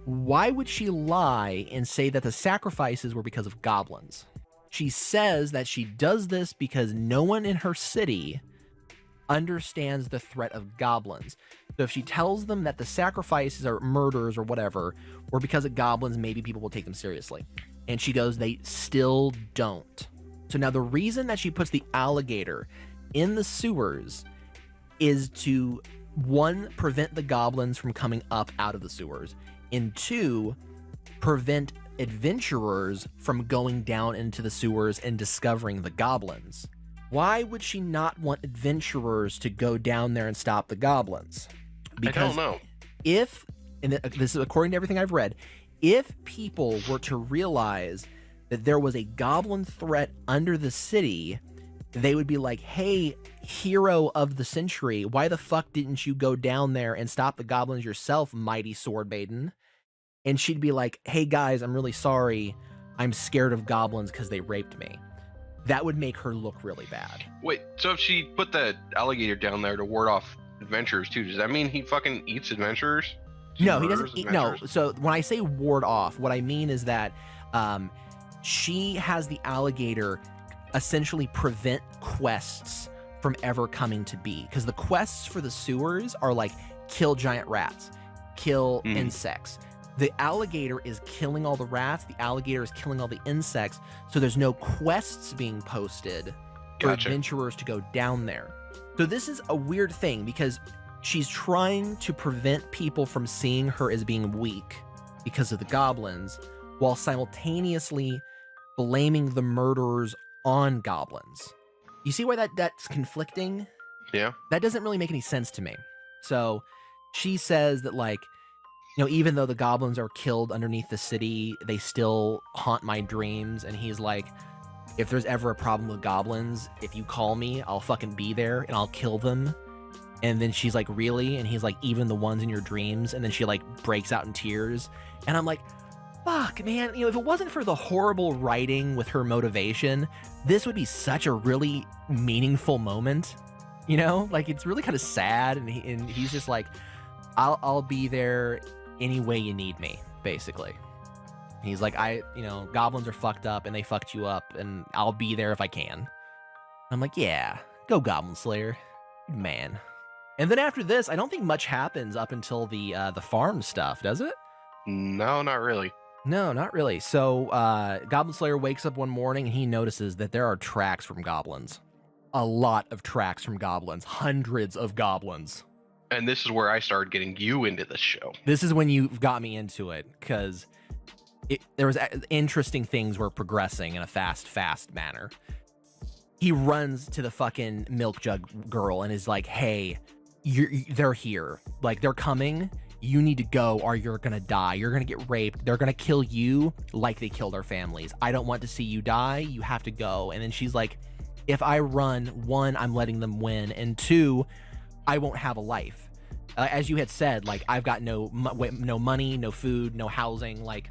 why would she lie and say that the sacrifices were because of goblins? She says that she does this because no one in her city understands the threat of goblins. So if she tells them that the sacrifices or murders or whatever were because of goblins, maybe people will take them seriously. And she goes, they still don't. So now the reason that she puts the alligator in the sewers is to, one, prevent the goblins from coming up out of the sewers, and two, prevent adventurers from going down into the sewers and discovering the goblins. Why would she not want adventurers to go down there and stop the goblins? Because I don't know. If, and this is according to everything I've read, if people were to realize that there was a goblin threat under the city, they would be like, hey, hero of the century, why the fuck didn't you go down there and stop the goblins yourself, mighty Sword Maiden? And she'd be like, hey guys, I'm really sorry. I'm scared of goblins because they raped me. That would make her look really bad. Wait, so if she put the alligator down there to ward off adventurers too, does that mean he fucking eats adventurers? No, he doesn't eat. No, so when I say ward off, what I mean is that she has the alligator essentially prevent quests from ever coming to be. Because the quests for the sewers are like kill giant rats, kill insects. The alligator is killing all the rats. The alligator is killing all the insects. So there's no quests being posted for adventurers to go down there. So this is a weird thing because she's trying to prevent people from seeing her as being weak because of the goblins, while simultaneously blaming the murderers on goblins. You see why that's conflicting? Yeah. That doesn't really make any sense to me. So she says that, like, you know, even though the goblins are killed underneath the city, they still haunt my dreams. And he's like, if there's ever a problem with goblins, if you call me, I'll fucking be there and I'll kill them. And then she's like, really? And he's like, even the ones in your dreams? And then she like breaks out in tears. And I'm like, fuck, man. You know, if it wasn't for the horrible writing with her motivation, this would be such a really meaningful moment. You know, like it's really kind of sad. And he's just like, I'll be there any way you need me, basically. And he's like, goblins are fucked up and they fucked you up and I'll be there if I can. I'm like, yeah, go Goblin Slayer, man. And then after this, I don't think much happens up until the farm stuff, does it? No, not really. No, not really. So Goblin Slayer wakes up one morning and he notices that there are tracks from goblins. A lot of tracks from goblins. Hundreds of goblins. And this is where I started getting you into this show. This is when you got me into it, because there was interesting things were progressing in a fast manner. He runs to the fucking milk jug girl and is like, hey, they're here. Like, they're coming. You need to go or you're going to die. You're going to get raped. They're going to kill you like they killed our families. I don't want to see you die. You have to go. And then she's like, if I run, one, I'm letting them win. And two, I won't have a life. As you had said, like, I've got no money, no food, no housing. Like,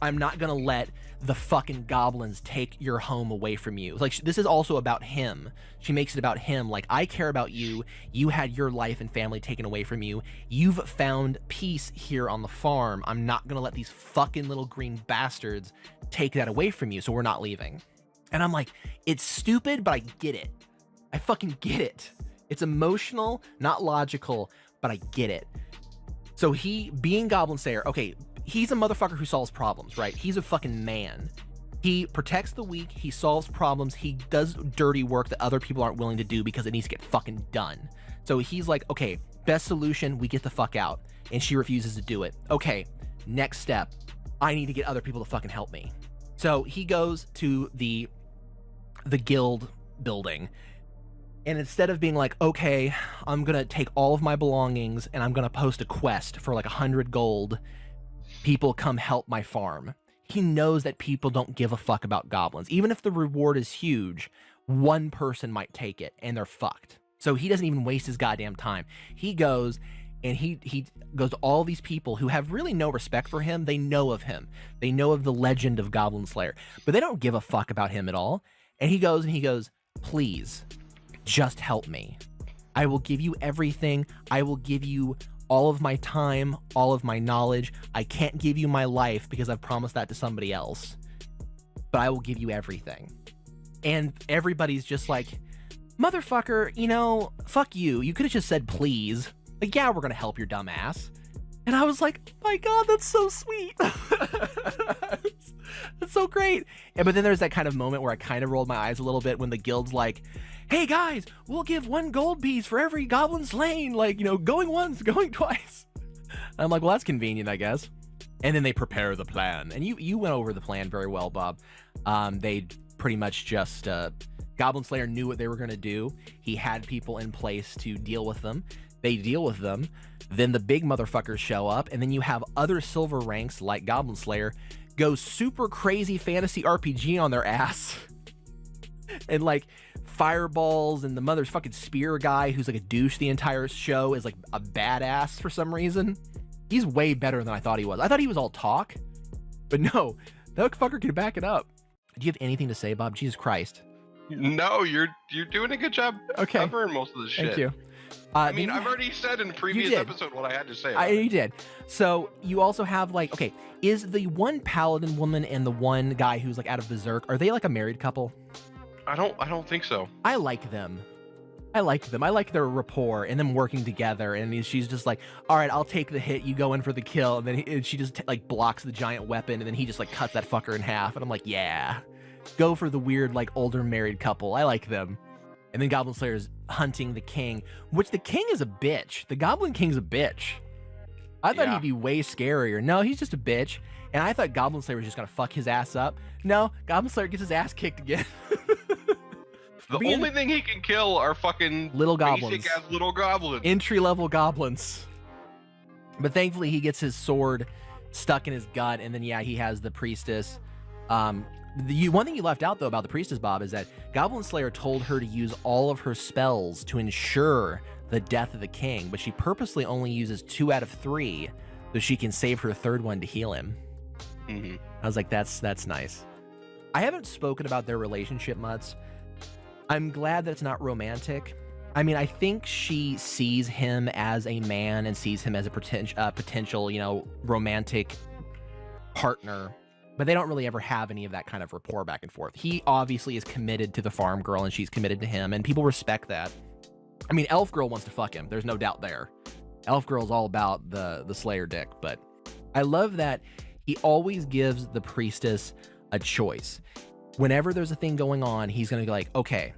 I'm not going to let the fucking goblins take your home away from you. Like, this is also about him. She makes it about him. Like, I care about you. You had your life and family taken away from you. You've found peace here on the farm. I'm not going to let these fucking little green bastards take that away from you. So we're not leaving. And I'm like, it's stupid, but I get it. I fucking get it. It's emotional, not logical, but I get it. So he, being Goblin Slayer, okay, he's a motherfucker who solves problems, right? He's a fucking man. He protects the weak, he solves problems, he does dirty work that other people aren't willing to do because it needs to get fucking done. So he's like, okay, best solution, we get the fuck out. And she refuses to do it. Okay, next step, I need to get other people to fucking help me. So he goes to the guild building, and instead of being like, okay, I'm gonna take all of my belongings and I'm gonna post a quest for like 100 gold, people come help my farm. He knows that people don't give a fuck about goblins. Even if the reward is huge, one person might take it and they're fucked. So he doesn't even waste his goddamn time. He goes and he goes to all these people who have really no respect for him. They know of him. They know of the legend of Goblin Slayer, but they don't give a fuck about him at all. And he goes, please, just help me. I will give you everything. I will give you all of my time, all of my knowledge. I can't give you my life because I've promised that to somebody else, but I will give you everything. And everybody's just like, motherfucker, you know, fuck you. You could have just said please. Like, yeah, we're gonna help your dumb ass. And I was like, my God, that's so sweet. That's so great. But then there's that kind of moment where I kind of rolled my eyes a little bit when the guild's like, hey guys, we'll give 1 gold piece for every goblin slain, like, you know, going once, going twice. I'm like, well, that's convenient, I guess. And then they prepare the plan. And you went over the plan very well, Bob. They pretty much just, Goblin Slayer knew what they were going to do. He had people in place to deal with them. They deal with them. Then the big motherfuckers show up. And then you have other silver ranks like Goblin Slayer go super crazy fantasy RPG on their ass. And like fireballs, and the motherfucking spear guy who's like a douche the entire show is like a badass for some reason. He's way better than I thought he was. I thought he was all talk, but no, that fucker can back it up. Do you have anything to say, Bob? Jesus Christ. No, you're doing a good job covering most of the shit. Thank you. I mean, I've already said in a previous episode what I had to say. You did. So you also have like, okay, is the one paladin woman and the one guy who's like out of berserk, are they like a married couple? I don't think so. I like them. I like their rapport and them working together. And she's just like, all right, I'll take the hit. You go in for the kill. And then she just like blocks the giant weapon. And then he just like cuts that fucker in half. And I'm like, yeah, go for the weird, like older married couple. I like them. And then Goblin Slayer is hunting the king, which the king is a bitch. The Goblin King's a bitch. I thought he'd be way scarier. No, he's just a bitch. And I thought Goblin Slayer was just going to fuck his ass up. No, Goblin Slayer gets his ass kicked again. The only thing he can kill are fucking little goblins. Basic ass little goblins. Entry-level goblins. But thankfully he gets his sword stuck in his gut, and then he has the priestess. One thing you left out though about the priestess, Bob, is that Goblin Slayer told her to use all of her spells to ensure the death of the king, but she purposely only uses 2 out of 3 so she can save her third one to heal him. Mm-hmm. I was like, that's nice. I haven't spoken about their relationship much. I'm glad that it's not romantic. I mean, I think she sees him as a man and sees him as a potential, you know, romantic partner, but they don't really ever have any of that kind of rapport back and forth. He obviously is committed to the farm girl and she's committed to him, and people respect that. I mean, Elf Girl wants to fuck him. There's no doubt there. Elf Girl's all about the Slayer dick, but I love that he always gives the priestess a choice. Whenever there's a thing going on, he's going to be like, okay,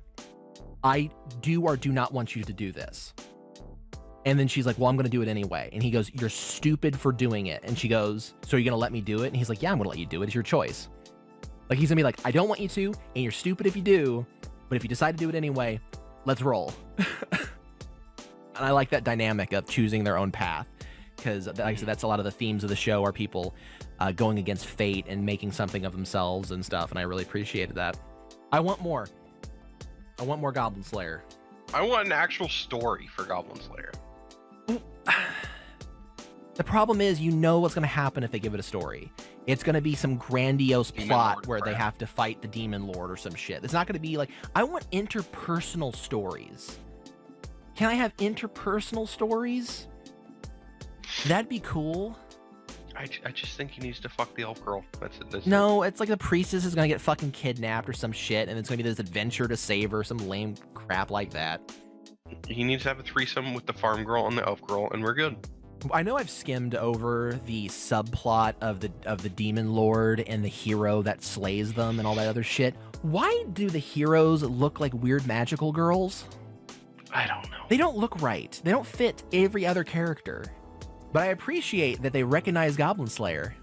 I do or do not want you to do this. And then she's like, well, I'm going to do it anyway. And he goes, you're stupid for doing it. And she goes, so you're going to let me do it? And he's like, yeah, I'm going to let you do it. It's your choice. Like, he's going to be like, I don't want you to, and you're stupid if you do, but if you decide to do it anyway, let's roll. And I like that dynamic of choosing their own path, because like I said, that's a lot of the themes of the show are people going against fate and making something of themselves and stuff, and I really appreciated that. I want more. I want more Goblin Slayer. I want an actual story for Goblin Slayer. The problem is, you know what's going to happen if they give it a story. It's going to be some grandiose plot where they have to fight the Demon Lord or some shit. It's not going to be like, I want interpersonal stories. Can I have interpersonal stories? That'd be cool. I just think he needs to fuck the elf girl. That's it. No, it's like the priestess is going to get fucking kidnapped or some shit, and it's going to be this adventure to save her, some lame crap like that. He needs to have a threesome with the farm girl and the elf girl, and we're good. I know I've skimmed over the subplot of the demon lord and the hero that slays them and all that other shit. Why do the heroes look like weird magical girls? I don't know. They don't look right. They don't fit every other character. But I appreciate that they recognize Goblin Slayer.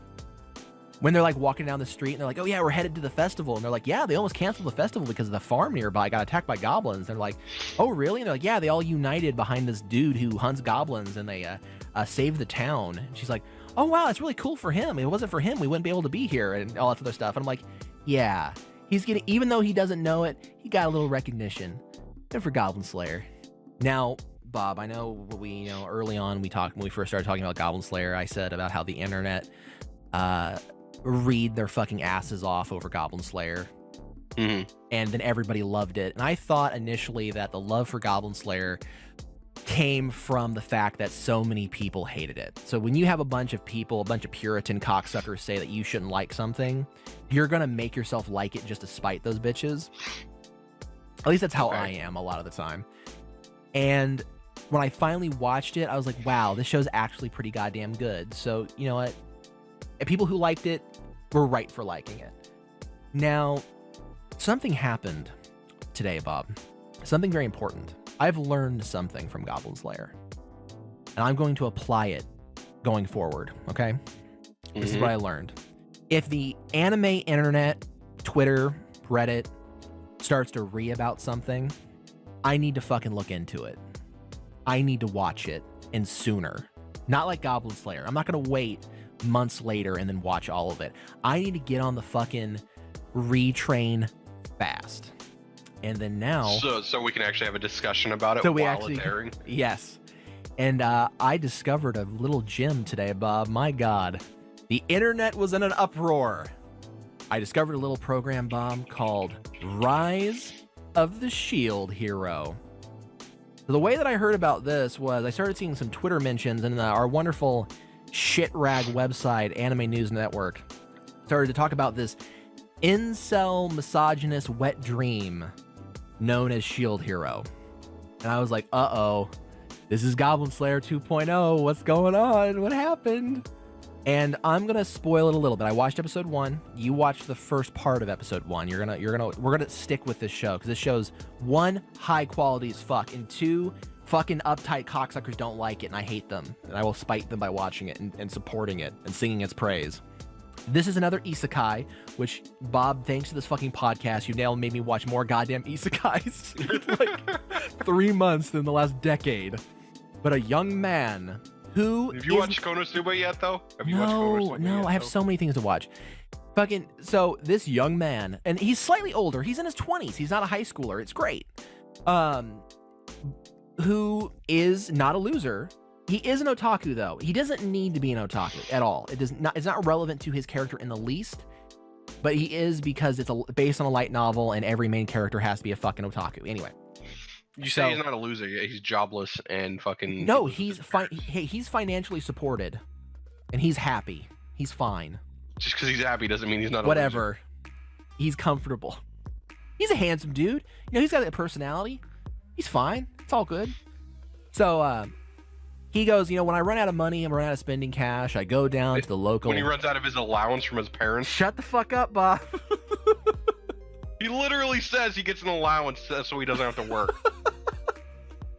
When they're like walking down the street and they're like, oh yeah, we're headed to the festival. And they're like, yeah, they almost canceled the festival because the farm nearby got attacked by goblins. They're like, oh really? And they're like, yeah, they all united behind this dude who hunts goblins and they saved the town. And she's like, oh wow, that's really cool for him. If it wasn't for him, we wouldn't be able to be here and all that other stuff. And I'm like, yeah, he's getting, even though he doesn't know it, he got a little recognition. Good for Goblin Slayer. Now, Bob, I know early on when we first started talking about Goblin Slayer, I said about how the internet read their fucking asses off over Goblin Slayer. And then everybody loved it. And I thought initially that the love for Goblin Slayer came from the fact that so many people hated it. So when you have a bunch of people, a bunch of Puritan cocksuckers say that you shouldn't like something, you're gonna make yourself like it just to spite those bitches. At least that's how I am a lot of the time. And when I finally watched it, I was like, wow, this show's actually pretty goddamn good. So, you know what? People who liked it were right for liking it. Now, something happened today, Bob. Something very important. I've learned something from Goblin Slayer. And I'm going to apply it going forward, okay? This is what I learned. If the anime internet, Twitter, Reddit, starts to about something, I need to fucking look into it. I need to watch it, and sooner. Not like Goblin Slayer. I'm not going to wait months later and then watch all of it. I need to get on the fucking retrain fast. And then now... So we can actually have a discussion about it it's airing? Yes. And I discovered a little gem today, Bob. My God. The internet was in an uproar. I discovered a little program, Bob, called Rise of the Shield Hero. So the way that I heard about this was I started seeing some Twitter mentions, and our wonderful shit rag website, Anime News Network, started to talk about this incel misogynist wet dream known as Shield Hero. And I was like, uh-oh, this is Goblin Slayer 2.0. What's going on? What happened? And I'm gonna spoil it a little bit. I watched episode 1. You watched the first part of episode 1. We're gonna stick with this show because this show's 1, high quality as fuck, and 2, fucking uptight cocksuckers don't like it, and I hate them. And I will spite them by watching it and supporting it and singing its praise. This is another isekai, which, Bob, thanks to this fucking podcast, you now made me watch more goddamn isekais in like 3 months than the last decade. But a young man who... Have you watched Konosuba yet, though? No, I have so many things to watch. So this young man, and he's slightly older, he's in his 20s, he's not a high schooler, it's great. Who is not a loser. He is an otaku, though. He doesn't need to be an otaku at all. It's not relevant to his character in the least, but he is because it's based on a light novel, and every main character has to be a fucking otaku. Anyway. You say he's not a loser. He's jobless and fucking... No, he's financially supported, and he's happy. He's fine. Just because he's happy doesn't mean he's not a Whatever. Loser. He's comfortable. He's a handsome dude. He's got a personality. He's fine. It's all good. So, he goes, when I run out of money and run out of spending cash, I go down to the local... When he runs out of his allowance from his parents? Shut the fuck up, Bob. He literally says he gets an allowance so he doesn't have to work.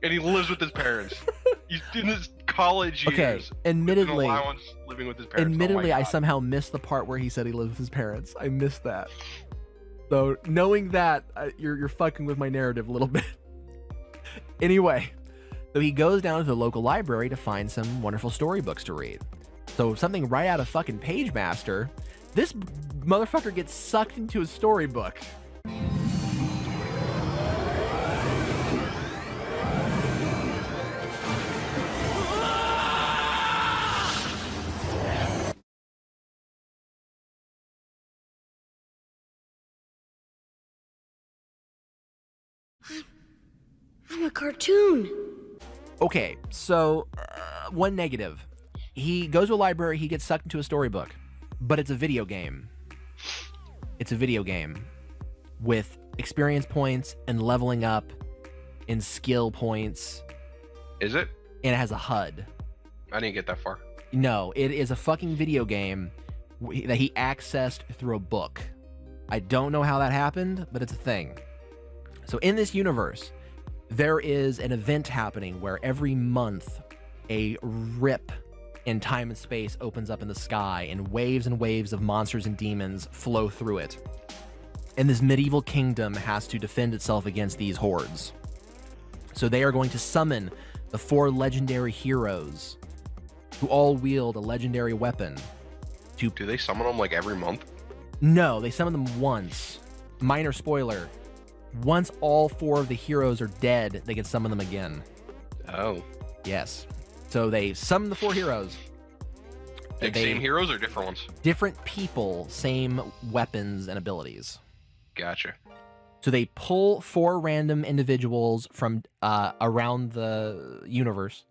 And he lives with his parents. He's in his college years. Okay, admittedly, an allowance living with his parents. Admittedly, I somehow missed the part where he said he lives with his parents. I missed that. So knowing that, you're fucking with my narrative a little bit. Anyway, so he goes down to the local library to find some wonderful storybooks to read. So something right out of fucking Page Master, this motherfucker gets sucked into a storybook. I'm a cartoon. Okay, so one negative. He goes to a library, he gets sucked into a storybook, but it's a video game. It's a video game with experience points and leveling up and skill points. Is it? And it has a HUD. I didn't get that far. No, it is a fucking video game that he accessed through a book. I don't know how that happened, but it's a thing. So in this universe, there is an event happening where every month a rip in time and space opens up in the sky and waves of monsters and demons flow through it. And this medieval kingdom has to defend itself against these hordes. So they are going to summon the 4 legendary heroes who all wield a legendary weapon. Do they summon them like every month? No, they summon them once. Minor spoiler. Once all 4 of the heroes are dead, they can summon them again. Oh. Yes. So they summon the 4 heroes. Same heroes or different ones? Different people, same weapons and abilities. Gotcha. So they pull 4 random individuals from around the universe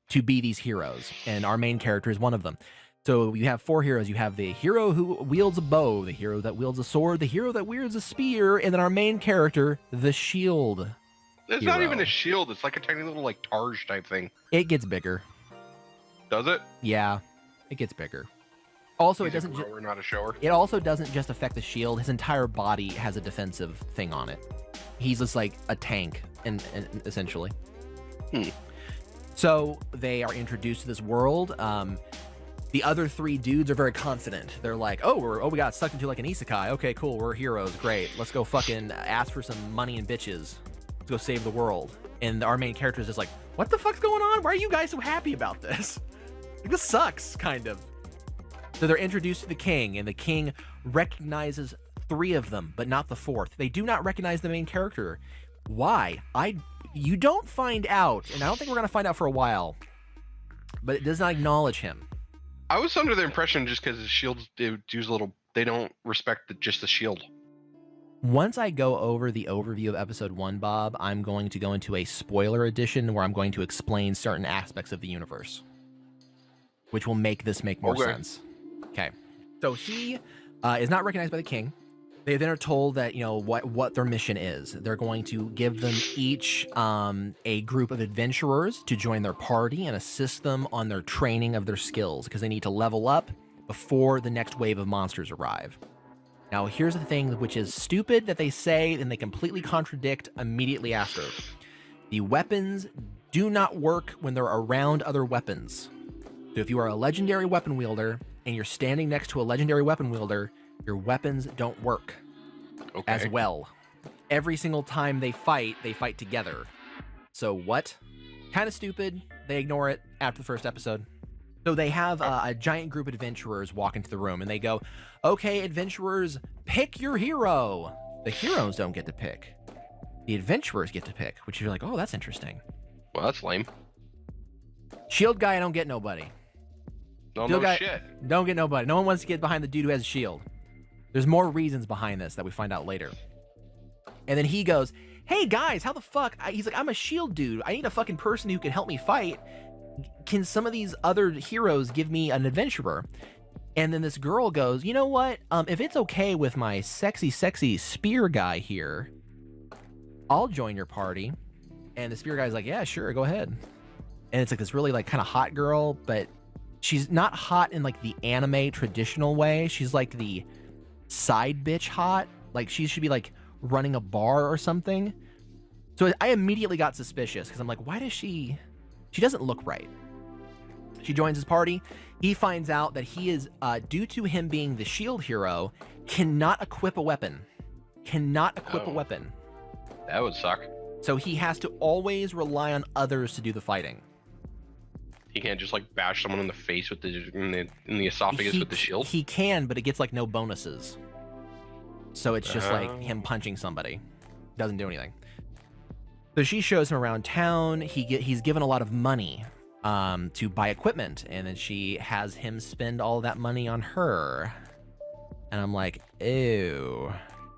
to be these heroes, and our main character is one of them. So you have 4 heroes. You have the hero who wields a bow, the hero that wields a sword, the hero that wields a spear, and then our main character, the shield. It's not even a shield. It's like a tiny little like targe type thing. It gets bigger. Does it? Yeah, it gets bigger. Also, He's it doesn't. a grower, not a shower. It also doesn't just affect the shield. His entire body has a defensive thing on it. He's just like a tank, and essentially. So they are introduced to this world. The other 3 dudes are very confident. They're like, we got sucked into like an isekai. Okay, cool, we're heroes. Great. Let's go fucking ask for some money and bitches. Let's go save the world. And our main character is just like, what the fuck's going on? Why are you guys so happy about this? Like, this sucks, kind of. So they're introduced to the king, and the king recognizes 3 of them, but not the 4th. They do not recognize the main character. Why? You don't find out, and I don't think we're going to find out for a while, but it does not acknowledge him. I was under the impression just because the shields they don't respect just the shield. Once I go over the overview of episode 1, Bob, I'm going to go into a spoiler edition where I'm going to explain certain aspects of the universe, which will make this make more sense. Okay. So he is not recognized by the king. They then are told that, what their mission is. They're going to give them each a group of adventurers to join their party and assist them on their training of their skills, because they need to level up before the next wave of monsters arrive. Now, here's the thing which is stupid that they say and they completely contradict immediately after. The weapons do not work when they're around other weapons. So if you are a legendary weapon wielder and you're standing next to a legendary weapon wielder, your weapons don't work as well. Every single time they fight together. So what? Kind of stupid. They ignore it after the first episode. So they have a giant group of adventurers walk into the room, and they go, okay, adventurers, pick your hero. The heroes don't get to pick. The adventurers get to pick, which you're like, oh, that's interesting. Well, that's lame. Shield guy, I don't get nobody. Shit. Don't get nobody. No one wants to get behind the dude who has a shield. There's more reasons behind this that we find out later. And then he goes, hey guys, how the fuck? He's like, I'm a shield dude. I need a fucking person who can help me fight. Can some of these other heroes give me an adventurer? And then this girl goes, you know what? If it's okay with my sexy spear guy here, I'll join your party. And the spear guy's like, yeah, sure, go ahead. And it's like this really like kind of hot girl, but she's not hot in like the anime traditional way. She's like the side bitch hot. Like she should be like running a bar or something. So I immediately got suspicious because I'm like, why does she doesn't look right. She joins his party. He finds out that he is, due to him being the shield hero, cannot equip a weapon. That would suck. So he has to always rely on others to do the fighting. He can't just like bash someone in the face with in the esophagus with the shield? He can, but it gets like no bonuses. So it's just like him punching somebody. Doesn't do anything. So she shows him around town. He's given a lot of money to buy equipment, and then she has him spend all that money on her. And I'm like, ew.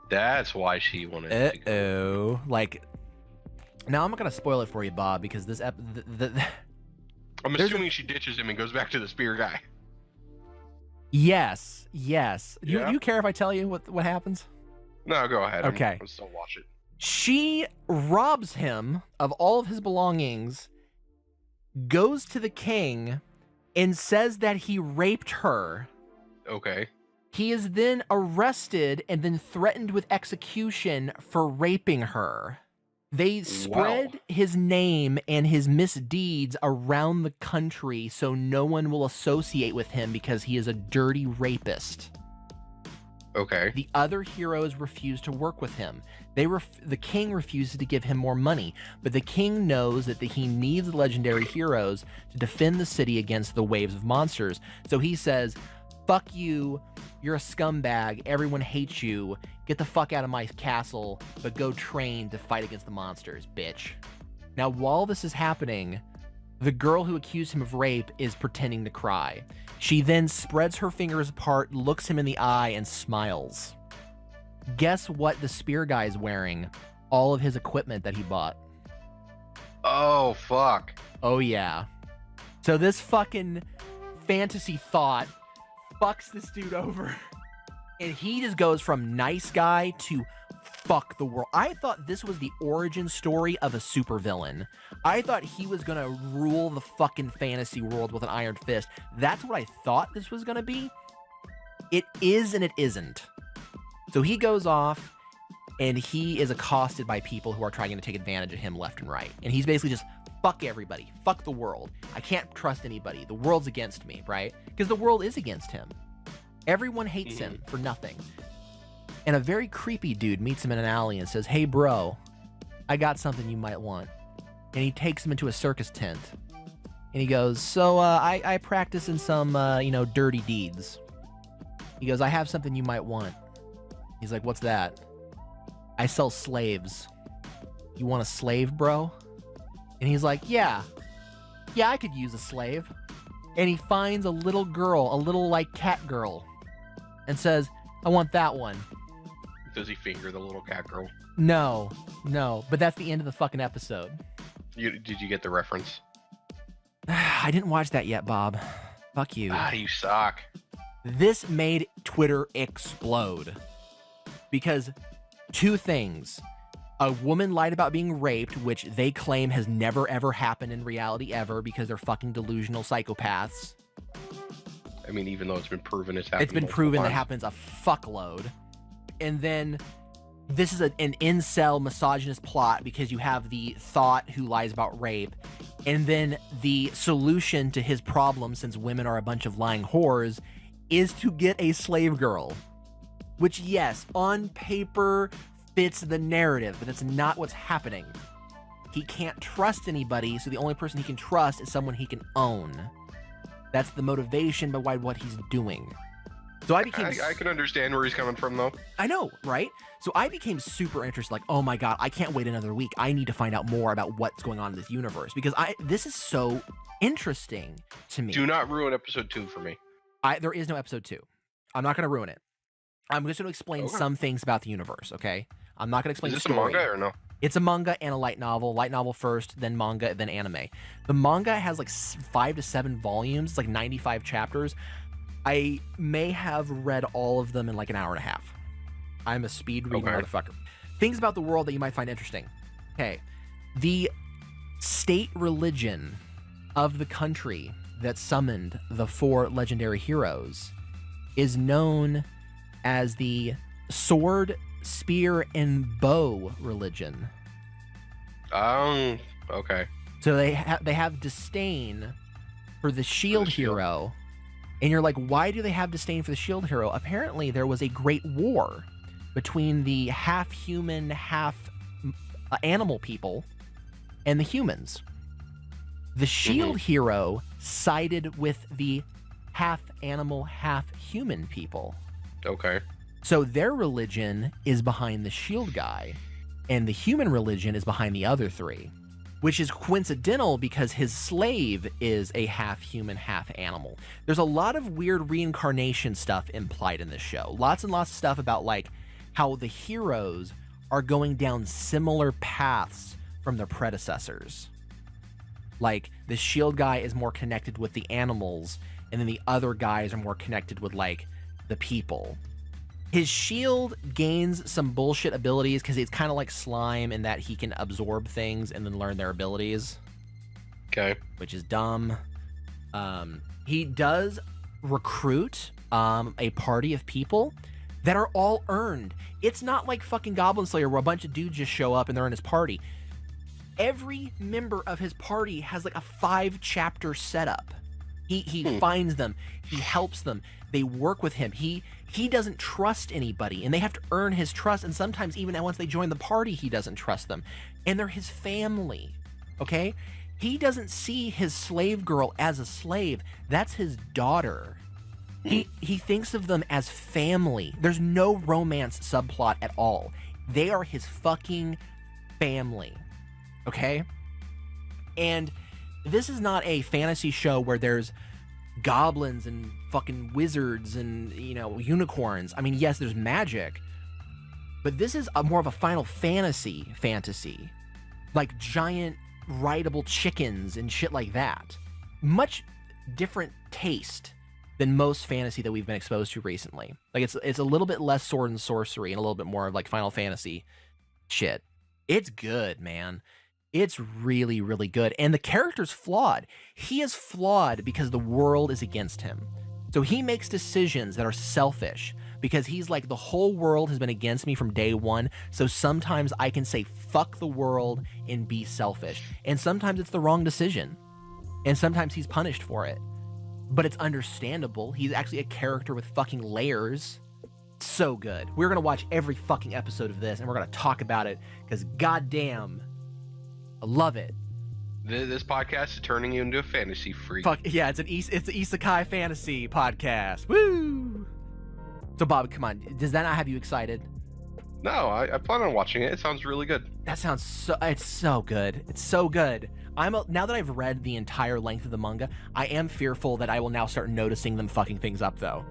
That's why she wanted to go. Like, now I'm not gonna spoil it for you, Bob, because this I'm assuming she ditches him and goes back to the spear guy. Yes. Do Yeah. you care if I tell you what happens? No, go ahead. Okay. I'll still watch it. She robs him of all of his belongings goes to the king and says that he raped her. Okay. He is then arrested and then threatened with execution for raping her. They spread his name and his misdeeds around the country so no one will associate with him because he is a dirty rapist. Okay. The other heroes refuse to work with him. The king refuses to give him more money, but the king knows that he needs legendary heroes to defend the city against the waves of monsters. So he says, fuck you, you're a scumbag, everyone hates you, get the fuck out of my castle, but go train to fight against the monsters, bitch. Now, while this is happening, the girl who accused him of rape is pretending to cry. She then spreads her fingers apart, looks him in the eye, and smiles. Guess what the spear guy is wearing? All of his equipment that he bought. Oh, fuck. Oh, yeah. So this fucking fantasy thought fucks this dude over. And he just goes from nice guy to fuck the world. I thought this was the origin story of a supervillain. I thought he was gonna rule the fucking fantasy world with an iron fist. That's what I thought this was gonna be. It is and it isn't. So he goes off and he is accosted by people who are trying to take advantage of him left and right. And he's basically just, fuck everybody, fuck the world. I can't trust anybody. The world's against me, right? Because the world is against him. Everyone hates him for nothing. And a very creepy dude meets him in an alley and says, hey bro, I got something you might want. And he takes him into a circus tent. And he goes, so I practice in some, dirty deeds. He goes, I have something you might want. He's like, what's that? I sell slaves. You want a slave, bro? And he's like, yeah, I could use a slave. And he finds a little girl, a little like cat girl, and says, I want that one. Does he finger the little cat girl? No, but that's the end of the fucking episode. Did you get the reference? I didn't watch that yet, Bob. Fuck you. Ah, you suck. This made Twitter explode. Because two things. A woman lied about being raped, which they claim has never ever happened in reality ever because they're fucking delusional psychopaths. I mean, even though it's been proven it's happened. It's been proven that happens a fuckload. And then this is an incel misogynist plot because you have the thought who lies about rape. And then the solution to his problem, since women are a bunch of lying whores, is to get a slave girl. Which, yes, on paper fits the narrative, but that's not what's happening. He can't trust anybody, so the only person he can trust is someone he can own. That's the motivation behind what he's doing. So I became... I can understand where he's coming from, though. I know, right? So I became super interested, like, oh my god, I can't wait another week. I need to find out more about what's going on in this universe, because this is so interesting to me. Do not ruin episode 2 for me. There is no episode 2. I'm not going to ruin it. I'm just going to explain some things about the universe, okay? I'm not going to explain the story. Is this a manga or no? It's a manga and a light novel. Light novel first, then manga, then anime. The manga has like 5 to 7 volumes. It's like 95 chapters. I may have read all of them in like an hour and a half. I'm a speed reading motherfucker. Things about the world that you might find interesting. Okay. The state religion of the country that summoned the 4 legendary heroes is known as the sword, spear, and bow religion. Okay. So they have disdain for the shield hero. And you're like, why do they have disdain for the shield hero? Apparently there was a great war between the half human, half animal people and the humans. The shield hero sided with the half animal, half human people. Okay. So their religion is behind the shield guy, and the human religion is behind the other 3, which is coincidental because his slave is a half human, half animal. There's a lot of weird reincarnation stuff implied in this show. Lots and lots of stuff about like how the heroes are going down similar paths from their predecessors. Like the shield guy is more connected with the animals, and then the other guys are more connected with like the people. His shield gains some bullshit abilities because it's kind of like slime in that he can absorb things and then learn their abilities. Okay. which is dumb. He does recruit a party of people that are all earned. It's not like fucking Goblin Slayer where a bunch of dudes just show up and they're in his party. Every member of his party has like a 5-chapter setup. He finds them, he helps them, they work with him. He doesn't trust anybody, and they have to earn his trust, and sometimes even once they join the party, he doesn't trust them. And they're his family, okay? He doesn't see his slave girl as a slave. That's his daughter. He thinks of them as family. There's no romance subplot at all. They are his fucking family, okay? And this is not a fantasy show where there's goblins and fucking wizards and, you know, unicorns. I mean, yes, there's magic, but this is more of a Final Fantasy, like giant rideable chickens and shit like that. Much different taste than most fantasy that we've been exposed to recently. Like it's a little bit less sword and sorcery and a little bit more of like Final Fantasy shit. It's good, man. It's really, really good. And the character's flawed. He is flawed because the world is against him. So he makes decisions that are selfish because he's like, the whole world has been against me from day one. So sometimes I can say, fuck the world and be selfish. And sometimes it's the wrong decision. And sometimes he's punished for it. But it's understandable. He's actually a character with fucking layers. So good. We're going to watch every fucking episode of this and we're going to talk about it because goddamn, I love it. This podcast is turning you into a fantasy freak. Fuck yeah, it's an isekai fantasy podcast. Woo! So Bob, come on, does that not have you excited? No, I plan on watching it. It sounds really good. That sounds it's so good. It's so good. Now that I've read the entire length of the manga, I am fearful that I will now start noticing them fucking things up though.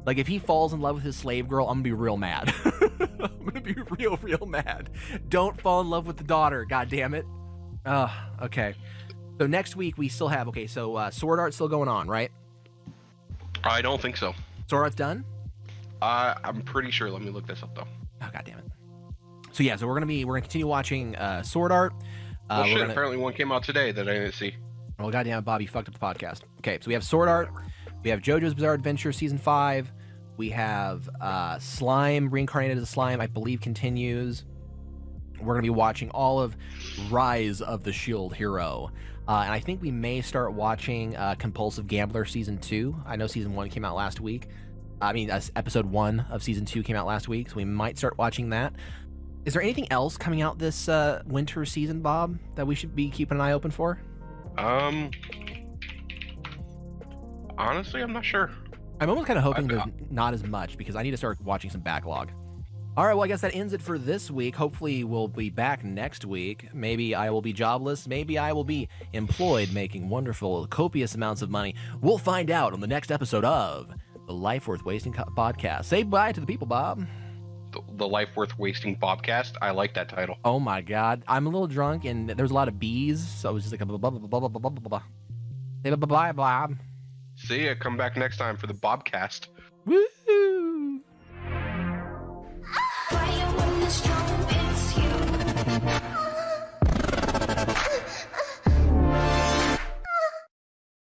Like if he falls in love with his slave girl, I'm gonna be real mad. I'm gonna be real mad. Don't fall in love with the daughter, god damn it. Okay. So next week we still have, Sword Art's still going on, right? I don't think so. Sword Art's done? I'm pretty sure. Let me look this up though. Oh, god damn it. So yeah, so we're gonna continue watching Sword Art. Well, shit, apparently one came out today that I didn't see. Well, goddamn, Bob, you fucked up the podcast. Okay, so we have Sword Art. We have JoJo's Bizarre Adventure Season 5. We have Slime, Reincarnated as a Slime, I believe continues. We're going to be watching all of Rise of the Shield Hero. And I think we may start watching Compulsive Gambler Season 2. I know Season 1 came out last week. Episode 1 of Season 2 came out last week, so we might start watching that. Is there anything else coming out this winter season, Bob, that we should be keeping an eye open for? Honestly, I'm not sure. I'm almost kind of hoping there's not as much because I need to start watching some backlog. All right, well, I guess that ends it for this week. Hopefully, we'll be back next week. Maybe I will be jobless. Maybe I will be employed making wonderful, copious amounts of money. We'll find out on the next episode of the Life Worth Wasting podcast. Say bye to the people, Bob. The Life Worth Wasting Bobcast. I like that title. Oh, my God. I'm a little drunk, and there's a lot of bees, so it was just like a blah, blah, blah, blah, blah, blah, blah. Say bye-bye, Bob. See ya. Come back next time for the Bobcast. Woo!